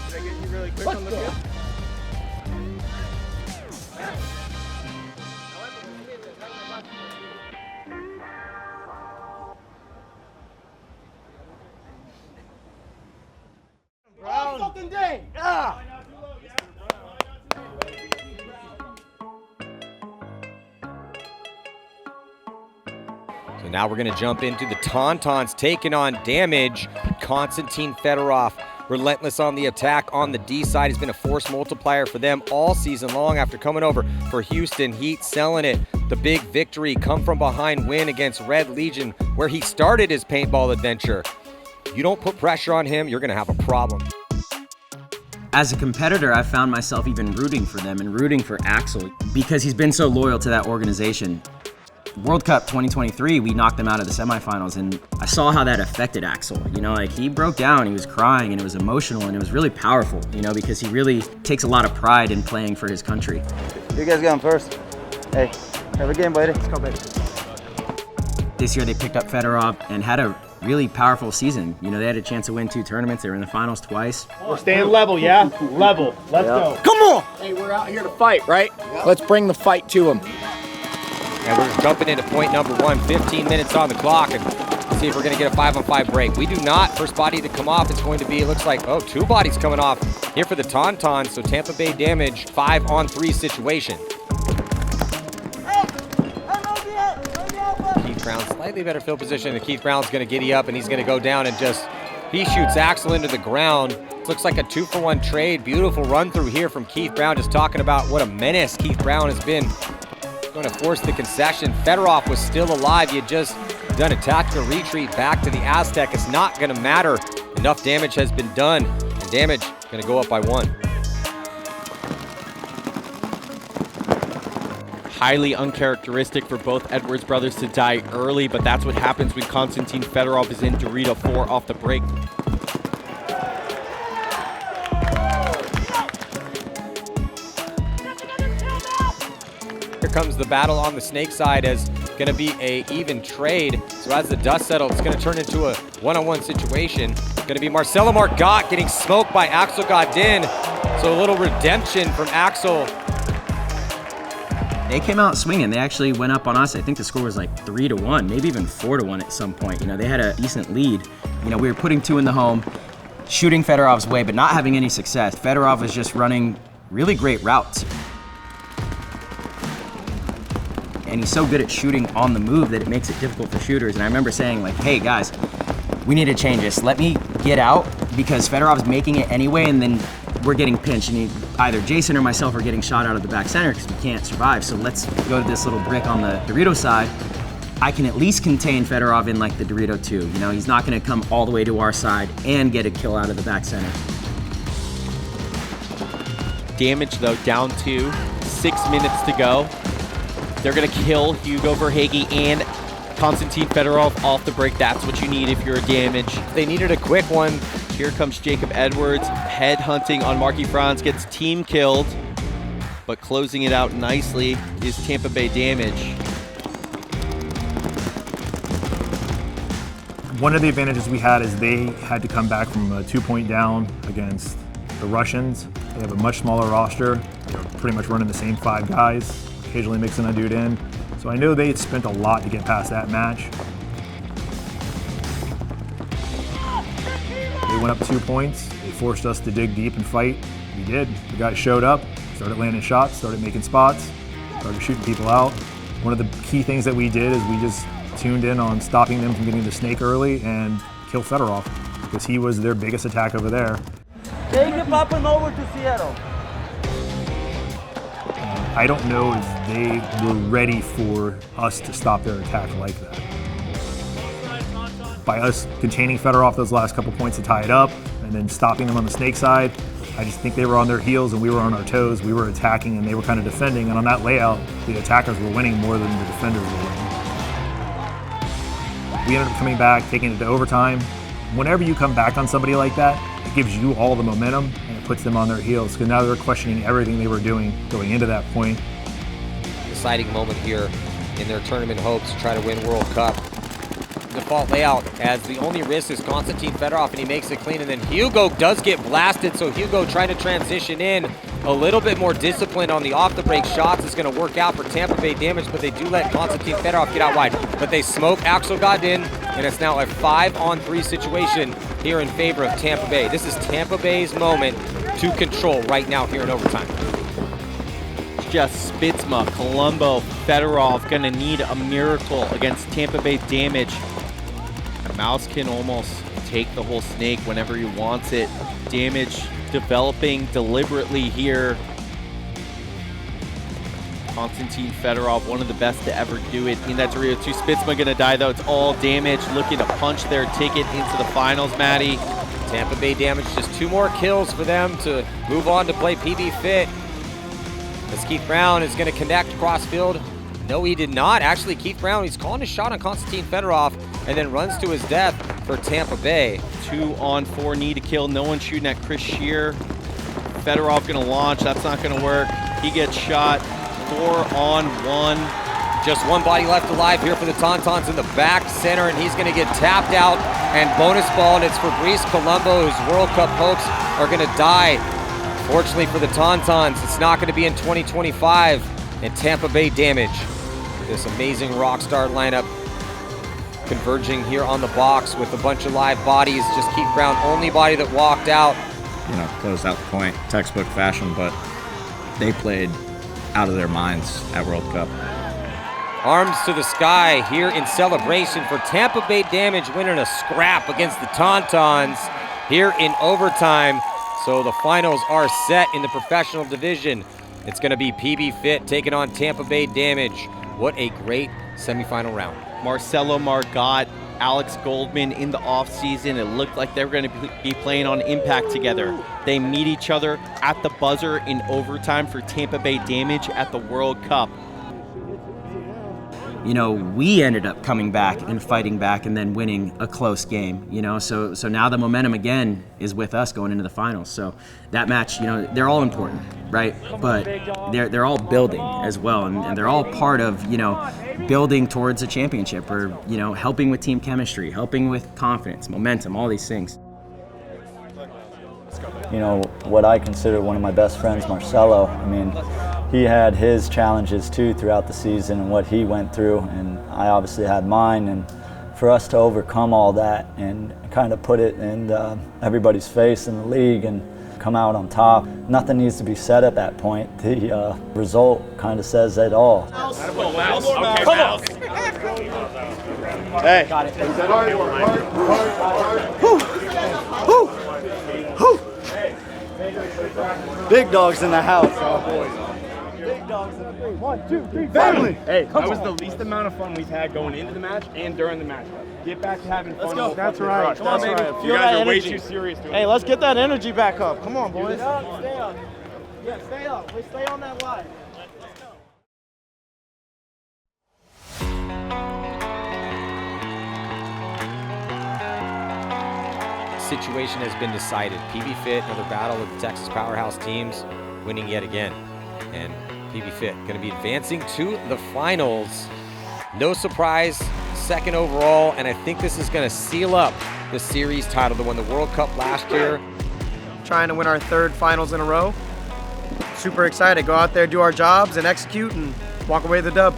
Speaker 11: Did I get you really quick on the field? fucking day. Ah.
Speaker 3: So now we're going to jump into the Tauntauns taking on Damage. Konstantin Fedorov, relentless on the attack on the D side. He's been a force multiplier for them all season long after coming over for Houston Heat, selling it. The big victory, come from behind win against Red Legion, where he started his paintball adventure. You don't put pressure on him, you're going to have a problem.
Speaker 8: As a competitor, I found myself even rooting for them and rooting for Axel because he's been so loyal to that organization. World Cup 2023, we knocked them out of the semifinals, and I saw how that affected Axel. You know, like he broke down, he was crying, and it was emotional, and it was really powerful, you know, because he really takes a lot of pride in playing for his country.
Speaker 4: You guys going first. Hey, have a game, buddy. Let's go, baby.
Speaker 8: This year they picked up Fedorov and had a really powerful season. You know, they had a chance to win 2 tournaments. They were in the finals twice.
Speaker 10: We're staying level, yeah? Level. Let's go.
Speaker 19: Come on! Hey, we're out here to fight, right? Yep. Let's bring the fight to them.
Speaker 3: And we're jumping into point number 1, 15 minutes on the clock, and see if we're going to get a 5-on-5 break. We do not. First body to come off is going to be, it looks like, 2 bodies coming off here for the Tauntauns. So Tampa Bay Damage, 5-on-3 situation. Keith Brown, slightly better field position, and Keith Brown's going to giddy up, and he's going to go down and just, he shoots Axel into the ground. Looks like a 2-for-1 trade. Beautiful run through here from Keith Brown, just talking about what a menace Keith Brown has been. Going to force the concession. Fedorov was still alive. He had just done a tactical retreat back to the Aztec. It's not going to matter. Enough damage has been done, and Damage going to go up by 1.
Speaker 2: Highly uncharacteristic for both Edwards brothers to die early, but that's what happens when Konstantin Fedorov is in Dorito 4 off the break.
Speaker 3: Here comes the battle on the Snake side as going to be a even trade. So as the dust settles, it's going to turn into a one-on-one situation. Going to be Marcelo Margot getting smoked by Axel Godin. So a little redemption from Axel.
Speaker 8: They came out swinging. They actually went up on us. I think the score was like 3-1, maybe even 4-1 at some point. You know, they had a decent lead. You know, we were putting 2 in the home, shooting Fedorov's way, but not having any success. Fedorov was just running really great routes. And he's so good at shooting on the move that it makes it difficult for shooters. And I remember saying, like, hey guys, we need to change this. Let me get out because Fedorov's making it anyway, and then we're getting pinched, and either Jason or myself are getting shot out of the back center because we can't survive. So let's go to this little brick on the Dorito side. I can at least contain Fedorov in like the Dorito 2. You know, he's not going to come all the way to our side and get a kill out of the back center.
Speaker 2: Damage though, down 2, 6 minutes to go. They're going to kill Hugo Verhage and Konstantin Fedorov off the break. That's what you need if you're a Damage.
Speaker 3: They needed a quick one.
Speaker 2: Here comes Jacob Edwards, head hunting on Marky Franz, gets team killed, but closing it out nicely is Tampa Bay Damage.
Speaker 1: One of the advantages we had is they had to come back from a 2-point down against the Russians. They have a much smaller roster. They're pretty much running the same 5 guys, occasionally mixing a dude in. So I know they had spent a lot to get past that match. They went up 2 points. They forced us to dig deep and fight. We did. The guys showed up, started landing shots, started making spots, started shooting people out. One of the key things that we did is we just tuned in on stopping them from getting the snake early and kill Fedorov because he was their biggest attack over there.
Speaker 11: Take the Papa over to Seattle.
Speaker 1: I don't know if they were ready for us to stop their attack like that. By us containing Fedorov those last couple points to tie it up and then stopping them on the snake side, I just think they were on their heels and we were on our toes. We were attacking and they were kind of defending, and on that layout, the attackers were winning more than the defenders were winning. We ended up coming back, taking it to overtime. Whenever you come back on somebody like that, it gives you all the momentum and it puts them on their heels because now they're questioning everything they were doing going into that point.
Speaker 3: Deciding moment here in their tournament hopes to try to win World Cup. default layout, as the only risk is Konstantin Fedorov, and he makes it clean, and then Hugo does get blasted, so Hugo trying to transition in. A little bit more discipline on the off-the-break shots is going to work out for Tampa Bay Damage, but they do let Konstantin Fedorov get out wide. But they smoke Axel Godin, and it's now a 5-on-3 situation here in favor of Tampa Bay. This is Tampa Bay's moment to control right now here in overtime.
Speaker 2: Just Spitzma, Colombo, Fedorov gonna need a miracle against Tampa Bay Damage. Mouse can almost take the whole snake whenever he wants it. Damage developing deliberately here. Konstantin Fedorov, one of the best to ever do it in that Dorito 2. Spitzma gonna die though, it's all Damage looking to punch their ticket into the finals, Matty.
Speaker 3: Tampa Bay Damage, just 2 more kills for them to move on to play PB Fit. As Keith Brown is going to connect cross field. No, he did not. Actually, Keith Brown, he's calling a shot on Konstantin Fedorov and then runs to his death for Tampa Bay.
Speaker 2: 2-on-4 need to kill. No one shooting at Chris Shear. Fedorov going to launch. That's not going to work. He gets shot. 4-on-1.
Speaker 3: Just one body left alive here for the Tauntauns in the back center, and he's going to get tapped out and bonus ball, and it's Fabrice Colombo, whose World Cup hopes are going to die. Fortunately for the Tauntauns, it's not going to be in 2025, and Tampa Bay Damage. This amazing Rockstar lineup converging here on the box with a bunch of live bodies. Just Keith Brown, only body that walked out.
Speaker 6: You know, closed out the point, textbook fashion, but they played out of their minds at World Cup.
Speaker 3: Arms to the sky here in celebration for Tampa Bay Damage winning a scrap against the Tauntauns here in overtime. So the finals are set in the professional division. It's going to be PB Fit taking on Tampa Bay Damage. What a great semifinal round.
Speaker 2: Marcelo Margot, Alex Goldman in the offseason. It looked like they were going to be playing on Impact together. They meet each other at the buzzer in overtime for Tampa Bay Damage at the World Cup.
Speaker 8: You know, we ended up coming back and fighting back and then winning a close game, you know, so now the momentum again is with us going into the finals. So that match, you know, they're all important, right? But they're all building as well, and they're all part of, you know, building towards a championship, or, you know, helping with team chemistry, helping with confidence, momentum, all these things.
Speaker 4: You know, what I consider one of my best friends, Marcelo, I mean, he had his challenges too throughout the season and what he went through, and I obviously had mine, and for us to overcome all that and kind of put it in everybody's face in the league and come out on top, nothing needs to be said at that point. The result kind of says it all.
Speaker 11: Hey. Got it. Big dogs in the house. Oh, boys. Big dogs in the house. 1, 2, 3, family. Hey, that was the least amount of fun we've had going into the match and during the match. Get back to having fun. Let's go. That's right. Come on, baby. Right. You guys are way too serious. Hey, let's get that energy back up. Come on, boys. Stay up. Yeah, stay up. We stay on that line.
Speaker 3: Situation has been decided. PB Fit, another battle with the Texas powerhouse teams, winning yet again. And PB Fit going to be advancing to the finals. No surprise, second overall, and I think this is going to seal up the series title that won the World Cup last year.
Speaker 11: Trying to win our 3rd finals in a row. Super excited. Go out there, do our jobs, and execute, and walk away with the dub.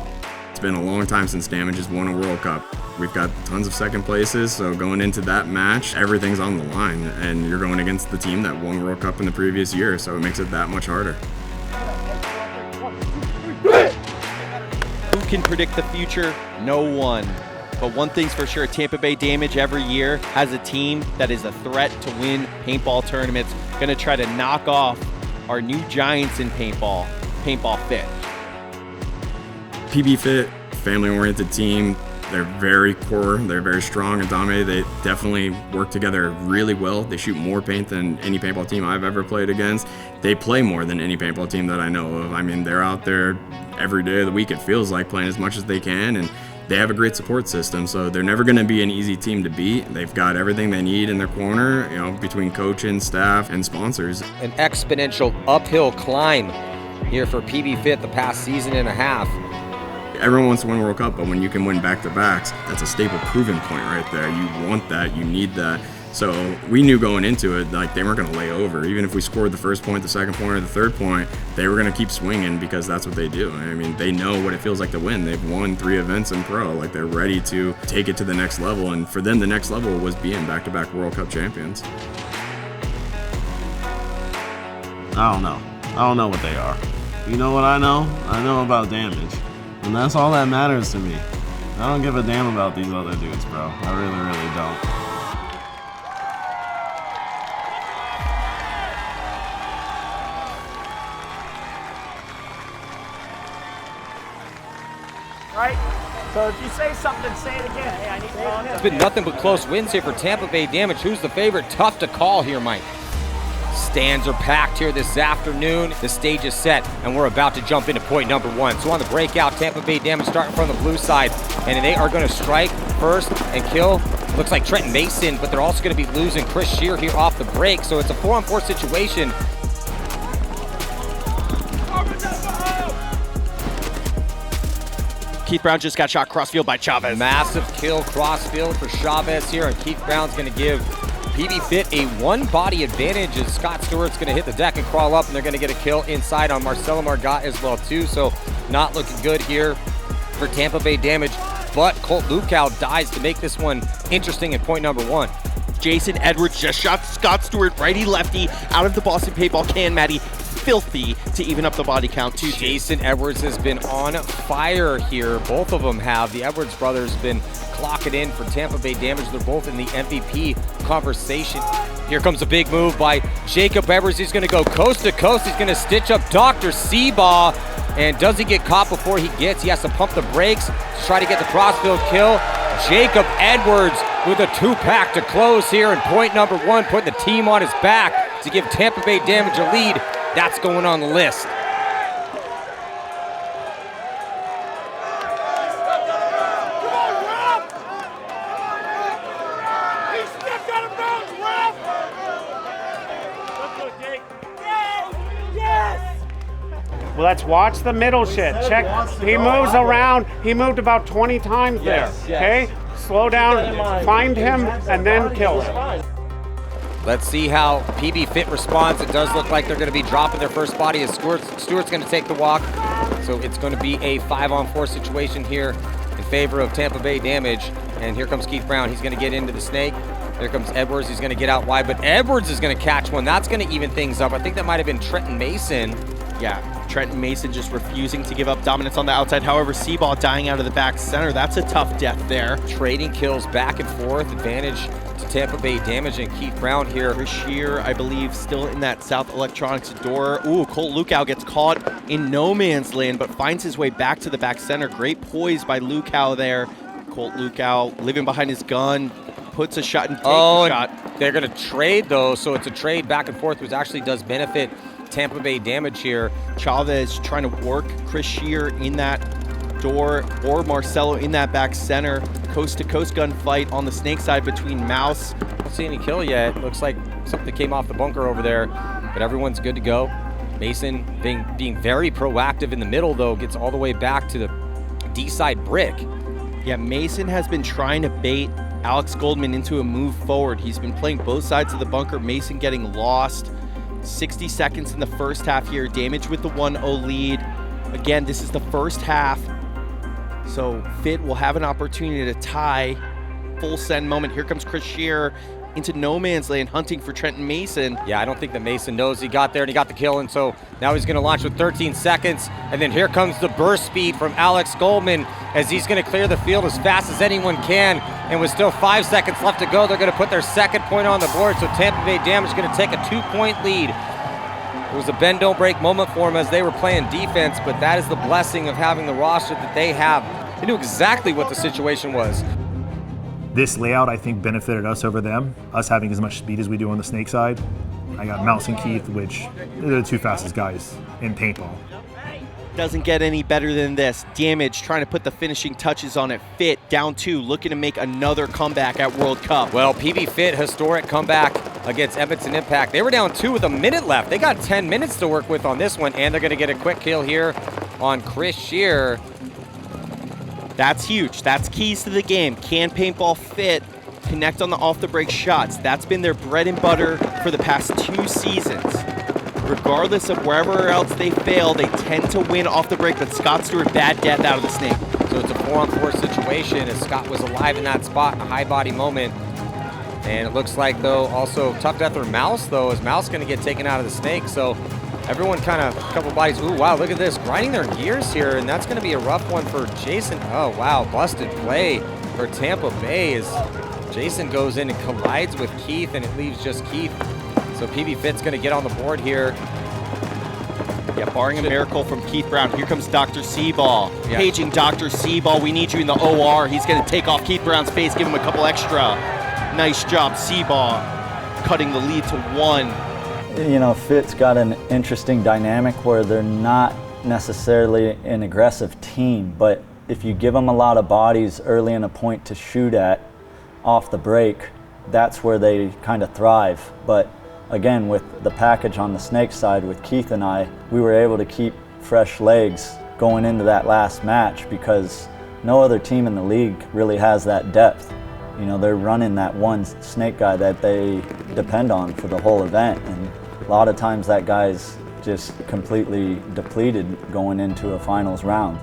Speaker 5: It's been a long time since Damage has won a World Cup. We've got tons of second places, so going into that match, everything's on the line, and you're going against the team that won World Cup in the previous year, so it makes it that much harder.
Speaker 2: Who can predict the future? No one. But one thing's for sure, Tampa Bay Damage every year has a team that is a threat to win paintball tournaments. Going to try to knock off our new giants in paintball, Paintball Fit.
Speaker 5: PB Fit, family-oriented team. They're very core, they're very strong and dominant. They definitely work together really well. They shoot more paint than any paintball team I've ever played against. They play more than any paintball team that I know of. I mean, they're out there every day of the week, it feels like, playing as much as they can, and they have a great support system, so they're never going to be an easy team to beat. They've got everything they need in their corner, you know, between coaching, staff, and sponsors.
Speaker 3: An exponential uphill climb here for PB Fit the past season and a half.
Speaker 5: Everyone wants to win World Cup, but when you can win back-to-backs, that's a staple proven point right there. You want that, you need that. So we knew going into it, like, they weren't going to lay over. Even if we scored the first point, the second point, or the third point, they were going to keep swinging because that's what they do. I mean, they know what it feels like to win. They've won 3 events in pro. Like, they're ready to take it to the next level. And for them, the next level was being back-to-back World Cup champions.
Speaker 7: I don't know. I don't know what they are. You know what I know? I know about damage. And that's all that matters to me. I don't give a damn about these other dudes, bro. I really, really don't.
Speaker 20: Right? So if you say something, say it again. Hey, I need to.
Speaker 3: It's been nothing but close wins here for Tampa Bay Damage. Who's the favorite? Tough to call here, Mike. Stands are packed here this afternoon. The stage is set, and we're about to jump into point number 1. So on the breakout, Tampa Bay Damage starting from the blue side, and they are going to strike first and kill. Looks like Trenton Mason, but they're also going to be losing Chris Shear here off the break. So it's a 4-on-4 situation.
Speaker 2: Keith Brown just got shot crossfield by Chavez.
Speaker 3: Massive kill crossfield for Chavez here, and Keith Brown's going to give PB Fit a 1-body advantage as Scott Stewart's going to hit the deck and crawl up, and they're going to get a kill inside on Marcelo Margot as well too. So not looking good here for Tampa Bay Damage, but Colt Lukow dies to make this one interesting at point number 1.
Speaker 2: Jason Edwards just shot Scott Stewart righty-lefty out of the Boston Paintball can, Matty. Filthy to even up the body count too.
Speaker 3: Jason Edwards has been on fire here. Both of them have. The Edwards brothers have been clocking in for Tampa Bay Damage. They're both in the MVP conversation. Here comes a big move by Jacob Edwards. He's going to go coast to coast. He's going to stitch up Dr. Seabaugh. And does he get caught before he gets? He has to pump the brakes to try to get the crossfield kill. Jacob Edwards with a 2-pack to close here in point number 1, putting the team on his back to give Tampa Bay Damage a lead. That's going on the list.
Speaker 14: Well, let's watch the middle shit. Check. He moves around. He moved about 20 times there. Okay? Slow down, find him, and then kill him.
Speaker 3: Let's see how PB Fit responds. It does look like they're going to be dropping their first body as Stewart's going to take the walk. So it's going to be a 5-on-4 situation here in favor of Tampa Bay Damage. And here comes Keith Brown. He's going to get into the snake. Here comes Edwards. He's going to get out wide, but Edwards is going to catch one. That's going to even things up. I think that might have been Trenton Mason.
Speaker 2: Yeah, Trenton Mason just refusing to give up dominance on the outside. However, Seabaugh dying out of the back center. That's a tough death there.
Speaker 3: Trading kills back and forth. Advantage to Tampa Bay Damage, and Keith Brown here.
Speaker 2: Chris Shear, I believe, still in that South Electronics door. Ooh, Colt Lukow gets caught in no man's land, but finds his way back to the back center. Great poise by Lukow there. Colt Lukow living behind his gun, puts a shot and takes a shot.
Speaker 3: They're going to trade, though, so it's a trade back and forth, which actually does benefit Tampa Bay Damage here.
Speaker 2: Chavez trying to work Chris Shear in that door, or Marcelo in that back center. Coast-to-coast gunfight on the snake side between Mouse.
Speaker 3: Don't see any kill yet. Looks like something came off the bunker over there, but everyone's good to go. Mason being very proactive in the middle, though, gets all the way back to the D-side brick.
Speaker 2: Yeah, Mason has been trying to bait Alex Goldman into a move forward. He's been playing both sides of the bunker. Mason getting lost. 60 seconds in the first half here. Damage with the 1-0 lead. Again, this is the first half, so Fit will have an opportunity to tie. Full send moment. Here comes Chris Shear into no man's land, hunting for Trenton Mason.
Speaker 3: Yeah, I don't think that Mason knows he got there and he got the kill, and so now he's going to launch with 13 seconds, and then here comes the burst speed from Alex Goldman as he's going to clear the field as fast as anyone can, and with still 5 seconds left to go, they're going to put their second point on the board, so Tampa Bay Damage is going to take a 2-point lead. It was a bend don't break moment for them as they were playing defense, but that is the blessing of having the roster that they have. They knew exactly what the situation was.
Speaker 1: This layout, I think, benefited us over them, us having as much speed as we do on the snake side. I got Mouse and Keith, which they're the 2 fastest guys in paintball.
Speaker 2: Doesn't get any better than this. Damage trying to put the finishing touches on it. Fit down 2, looking to make another comeback at World Cup.
Speaker 3: Well, PB Fit, historic comeback against Edmonton Impact. They were down 2 with a minute left. They got 10 minutes to work with on this one, and they're going to get a quick kill here on Chris Shear.
Speaker 2: That's huge. That's keys to the game. Can Paintball fit, connect on the off-the-break shots? That's been their bread and butter for the past 2 seasons. Regardless of wherever else they fail, they tend to win off the break, but Scott Stewart, bad death out of the snake.
Speaker 3: So it's a 4-on-4 situation as Scott was alive in that spot, a high body moment. And it looks like, though, also Tuck Death or Mouse, though, is Mouse going to get taken out of the snake. So everyone kind of, a couple bodies, ooh, wow, look at this, grinding their gears here, and that's going to be a rough one for Jason. Oh, wow, busted play for Tampa Bay as Jason goes in and collides with Keith, and it leaves just Keith. So PB Fit's going to get on the board here.
Speaker 2: Yeah, barring a miracle from Keith Brown, here comes Dr. Seaball. Yeah. Paging Dr. Seaball, we need you in the OR. He's going to take off Keith Brown's face, give him a couple extra. Nice job, Seaball, cutting the lead to 1.
Speaker 4: You know, Fit's got an interesting dynamic where they're not necessarily an aggressive team, but if you give them a lot of bodies early in a point to shoot at off the break, that's where they kind of thrive. But again, with the package on the snake side with Keith and I, we were able to keep fresh legs going into that last match because no other team in the league really has that depth. You know, they're running that one snake guy that they depend on for the whole event, and a lot of times that guy's just completely depleted going into a finals round.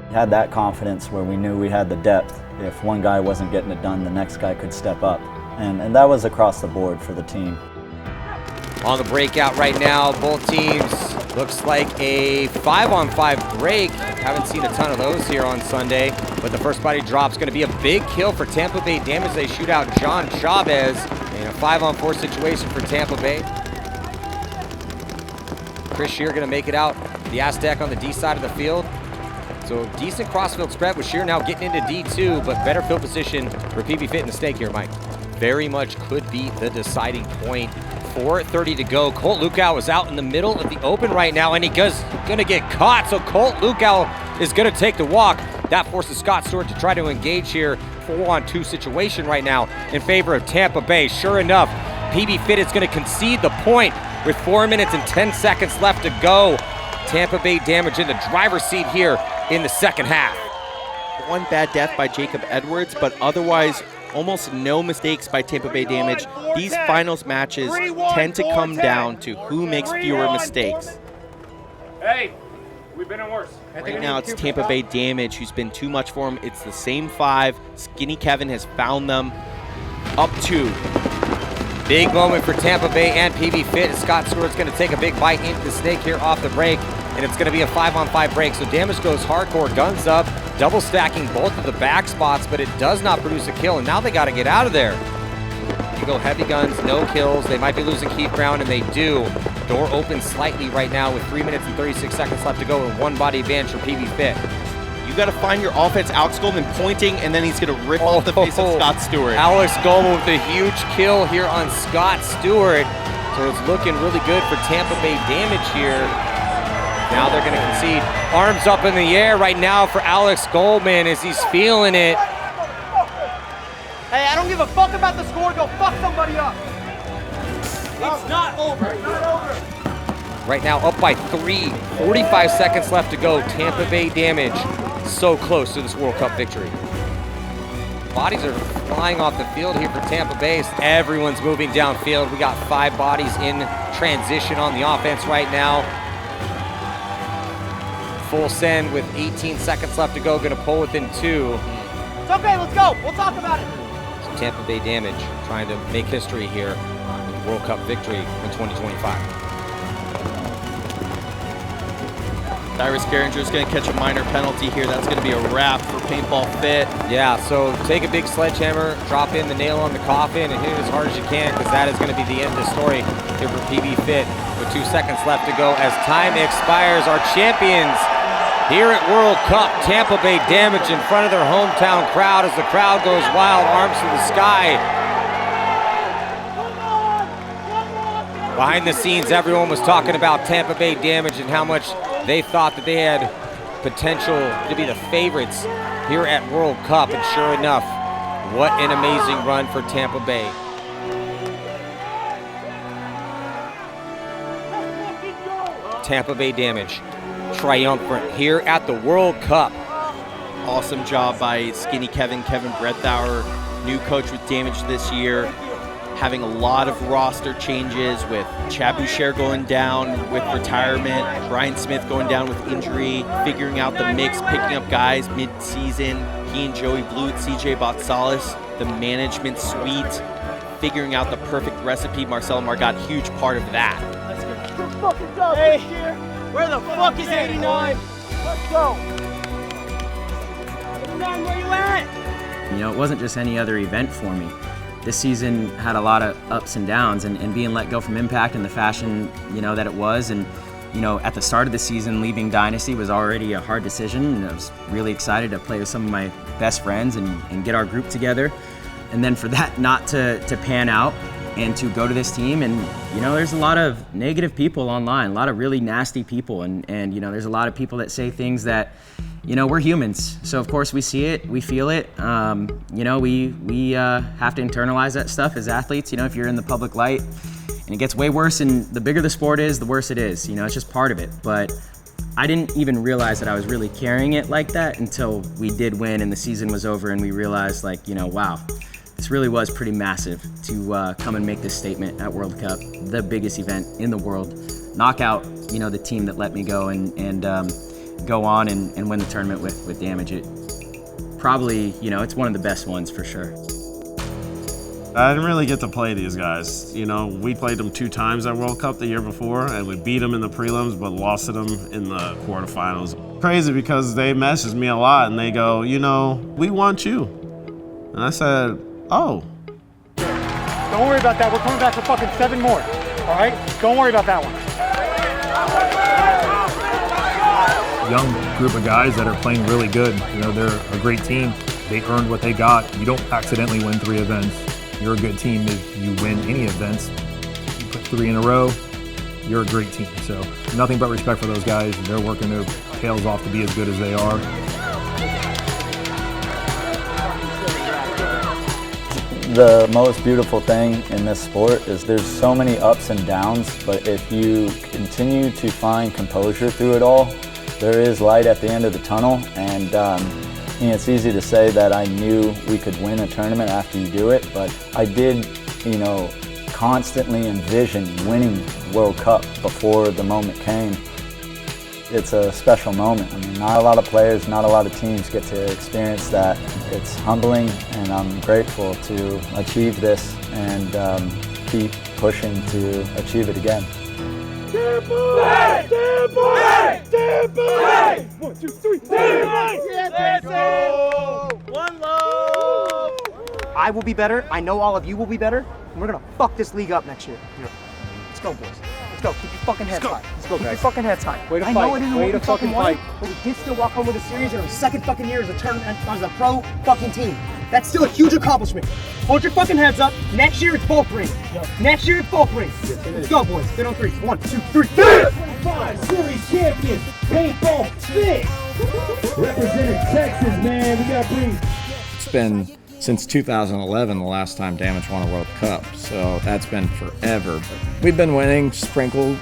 Speaker 4: We had that confidence where we knew we had the depth. If one guy wasn't getting it done, the next guy could step up. And that was across the board for the team.
Speaker 3: On the breakout right now, both teams, looks like a 5-on-5 break. Haven't seen a ton of those here on Sunday, but the first body drop's going to be a big kill for Tampa Bay Damage. They shoot out John Chavez in a 5-on-4 situation for Tampa Bay. Chris Shear going to make it out the Aztec on the D side of the field. So decent crossfield spread with Shear now getting into D2, but better field position for PB Fit in the stake here, Mike. Very much could be the deciding point. 4:30 to go. Colt Lukow is out in the middle of the open right now, and he's gonna get caught. So Colt Lukow is gonna take the walk. That forces Scott Stewart to try to engage here. 4-on-2 situation right now in favor of Tampa Bay. Sure enough, PB Fit is gonna concede the point with 4 minutes and 10 seconds left to go. Tampa Bay Damage in the driver's seat here in the second half.
Speaker 2: One bad death by Jacob Edwards, but otherwise almost no mistakes by Tampa Bay Damage. These finals matches tend to come down to who makes fewer mistakes.
Speaker 11: Hey, we've been in worse.
Speaker 2: Right now it's Tampa Bay Damage who's been too much for him. It's the same 5. Skinny Kevin has found them. Up 2.
Speaker 3: Big moment for Tampa Bay and PB Fit. Scott Stewart's going to take a big bite into the snake here off the break, and it's going to be a 5-on-5 break. So Damage goes hardcore, guns up, double stacking both of the back spots, but it does not produce a kill, and now they got to get out of there. You go heavy guns, no kills. They might be losing Keith Brown, and they do. Door opens slightly right now with 3 minutes and 36 seconds left to go, and 1 body advantage for PB Fit.
Speaker 2: You got to find your offense. Alex Goldman pointing, and then he's going to rip off the face of Scott Stewart.
Speaker 3: Alex Goldman with a huge kill here on Scott Stewart. So it's looking really good for Tampa Bay Damage here. Now they're going to concede. Arms up in the air right now for Alex Goldman as he's feeling it.
Speaker 20: Hey, I don't give a fuck about the score. Go fuck somebody up. It's not over. It's not over.
Speaker 3: Right now up by 3, 45 seconds left to go. Tampa Bay Damage so close to this World Cup victory. Bodies are flying off the field here for Tampa Bay. Everyone's moving downfield. We got 5 bodies in transition on the offense right now. Full send with 18 seconds left to go. Gonna pull within 2.
Speaker 20: It's okay, let's go. We'll talk about it.
Speaker 3: So Tampa Bay Damage trying to make history here with the World Cup victory in 2025.
Speaker 2: Cyrus Garinger going to catch a minor penalty here. That's going to be a wrap for Paintball Fit.
Speaker 3: Yeah, so take a big sledgehammer, drop in the nail on the coffin, and hit it as hard as you can, because that is going to be the end of the story here for PB Fit. With 2 seconds left to go as time expires. Our champions here at World Cup, Tampa Bay Damage in front of their hometown crowd as the crowd goes wild, arms to the sky. Behind the scenes, everyone was talking about Tampa Bay Damage and how much they thought that they had potential to be the favorites here at World Cup, and sure enough, what an amazing run for Tampa Bay. Tampa Bay Damage triumphant here at the World Cup.
Speaker 2: Awesome job by Skinny Kevin Breathauer, new coach with Damage this year, having a lot of roster changes with Chad Boucher going down with retirement, Brian Smith going down with injury, figuring out the mix, picking up guys mid-season, he and Joey Bluth, CJ Botsalis, the management suite, figuring out the perfect recipe. Marcelo Margot, huge part of that.
Speaker 20: Hey, where the fuck is 89? Let's go. 89, where you at?
Speaker 8: You know, it wasn't just any other event for me. This season had a lot of ups and downs, and being let go from Impact in the fashion, you know, that it was, and you know, at the start of the season, leaving Dynasty was already a hard decision, and I was really excited to play with some of my best friends and get our group together. And then for that not to pan out and to go to this team, and you know, there's a lot of negative people online, a lot of really nasty people, and you know, there's a lot of people that say things that, you know, we're humans, so of course we see it, we feel it. You know, we have to internalize that stuff as athletes. You know, if you're in the public light, and it gets way worse, and the bigger the sport is, the worse it is. You know, it's just part of it. But I didn't even realize that I was really carrying it like that until we did win and the season was over, and we realized, like, you know, wow, this really was pretty massive to come and make this statement at World Cup, the biggest event in the world, knock out, you know, the team that let me go, and go on and win the tournament with Damage. It probably, you know, it's one of the best ones for sure.
Speaker 7: I didn't really get to play these guys. You know, we played them 2 times at World Cup the year before, and we beat them in the prelims, but lost to them in the quarterfinals. Crazy because they messaged me a lot, and they go, you know, we want you. And I said, oh.
Speaker 20: Don't worry about that. We're coming back for fucking 7 more. All right? Don't worry about that one.
Speaker 1: Young group of guys that are playing really good. You know, they're a great team. They earned what they got. You don't accidentally win 3 events. You're a good team if you win any events. You put 3 in a row, you're a great team. So nothing but respect for those guys. They're working their tails off to be as good as they are.
Speaker 4: The most beautiful thing in this sport is there's so many ups and downs, but if you continue to find composure through it all, there is light at the end of the tunnel. And you know, it's easy to say that I knew we could win a tournament after you do it, but I did, you know, constantly envision winning World Cup before the moment came. It's a special moment. I mean, not a lot of players, not a lot of teams get to experience that. It's humbling, and I'm grateful to achieve this and keep pushing to achieve it again.
Speaker 20: Tampa! Hey! Tampa! Hey! Tampa! Hey! 1, 2, 3, Tampa! Let's go! One love! I will be better. I know all of you will be better. And we're gonna fuck this league up next year. Let's go, boys. Let's go. Keep your fucking heads high. Let's go, guys. Keep your fucking heads high. Way to fight. I know it isn't what we fucking wanted, but we did still walk home with a series in our 2nd fucking year as a tournament as a pro fucking team. That's still a huge accomplishment. Hold your fucking heads up. Next year it's bulk rings. Next year it's bulk rings. Let's go, boys. Fit on 3. 1, 2, 3.
Speaker 21: 25 series champions, Paintball 6. Representing Texas, man. We got bring.
Speaker 6: It's been since 2011 the last time Damage won a World Cup, so that's been forever. We've been winning, sprinkled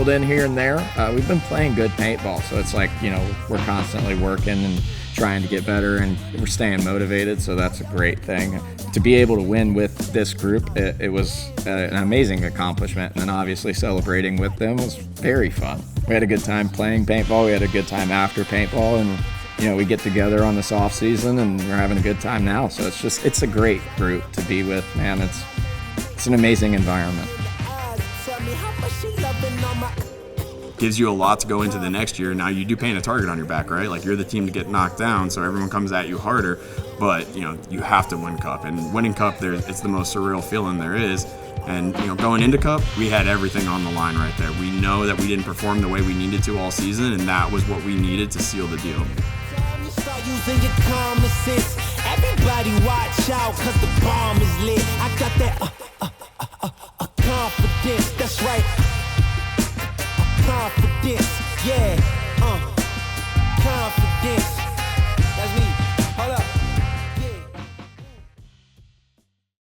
Speaker 6: in here and there. We've been playing good paintball, so it's like, you know, we're constantly working and trying to get better, and we're staying motivated, so that's a great thing. To be able to win with this group, it was an amazing accomplishment, and then obviously celebrating with them was very fun. We had a good time playing paintball, we had a good time after paintball, and you know, we get together on this off season and we're having a good time now. So it's a great group to be with, man. It's an amazing environment.
Speaker 5: Gives you a lot to go into the next year. Now you do paint a target on your back, right? Like, you're the team to get knocked down, so everyone comes at you harder. But you know, you have to win Cup, and winning Cup, it's the most surreal feeling there is. And you know, going into Cup, we had everything on the line right there. We know that we didn't perform the way we needed to all season, and that was what we needed to seal the deal.
Speaker 21: Using your common sense. Everybody watch out, cause the bomb is lit. I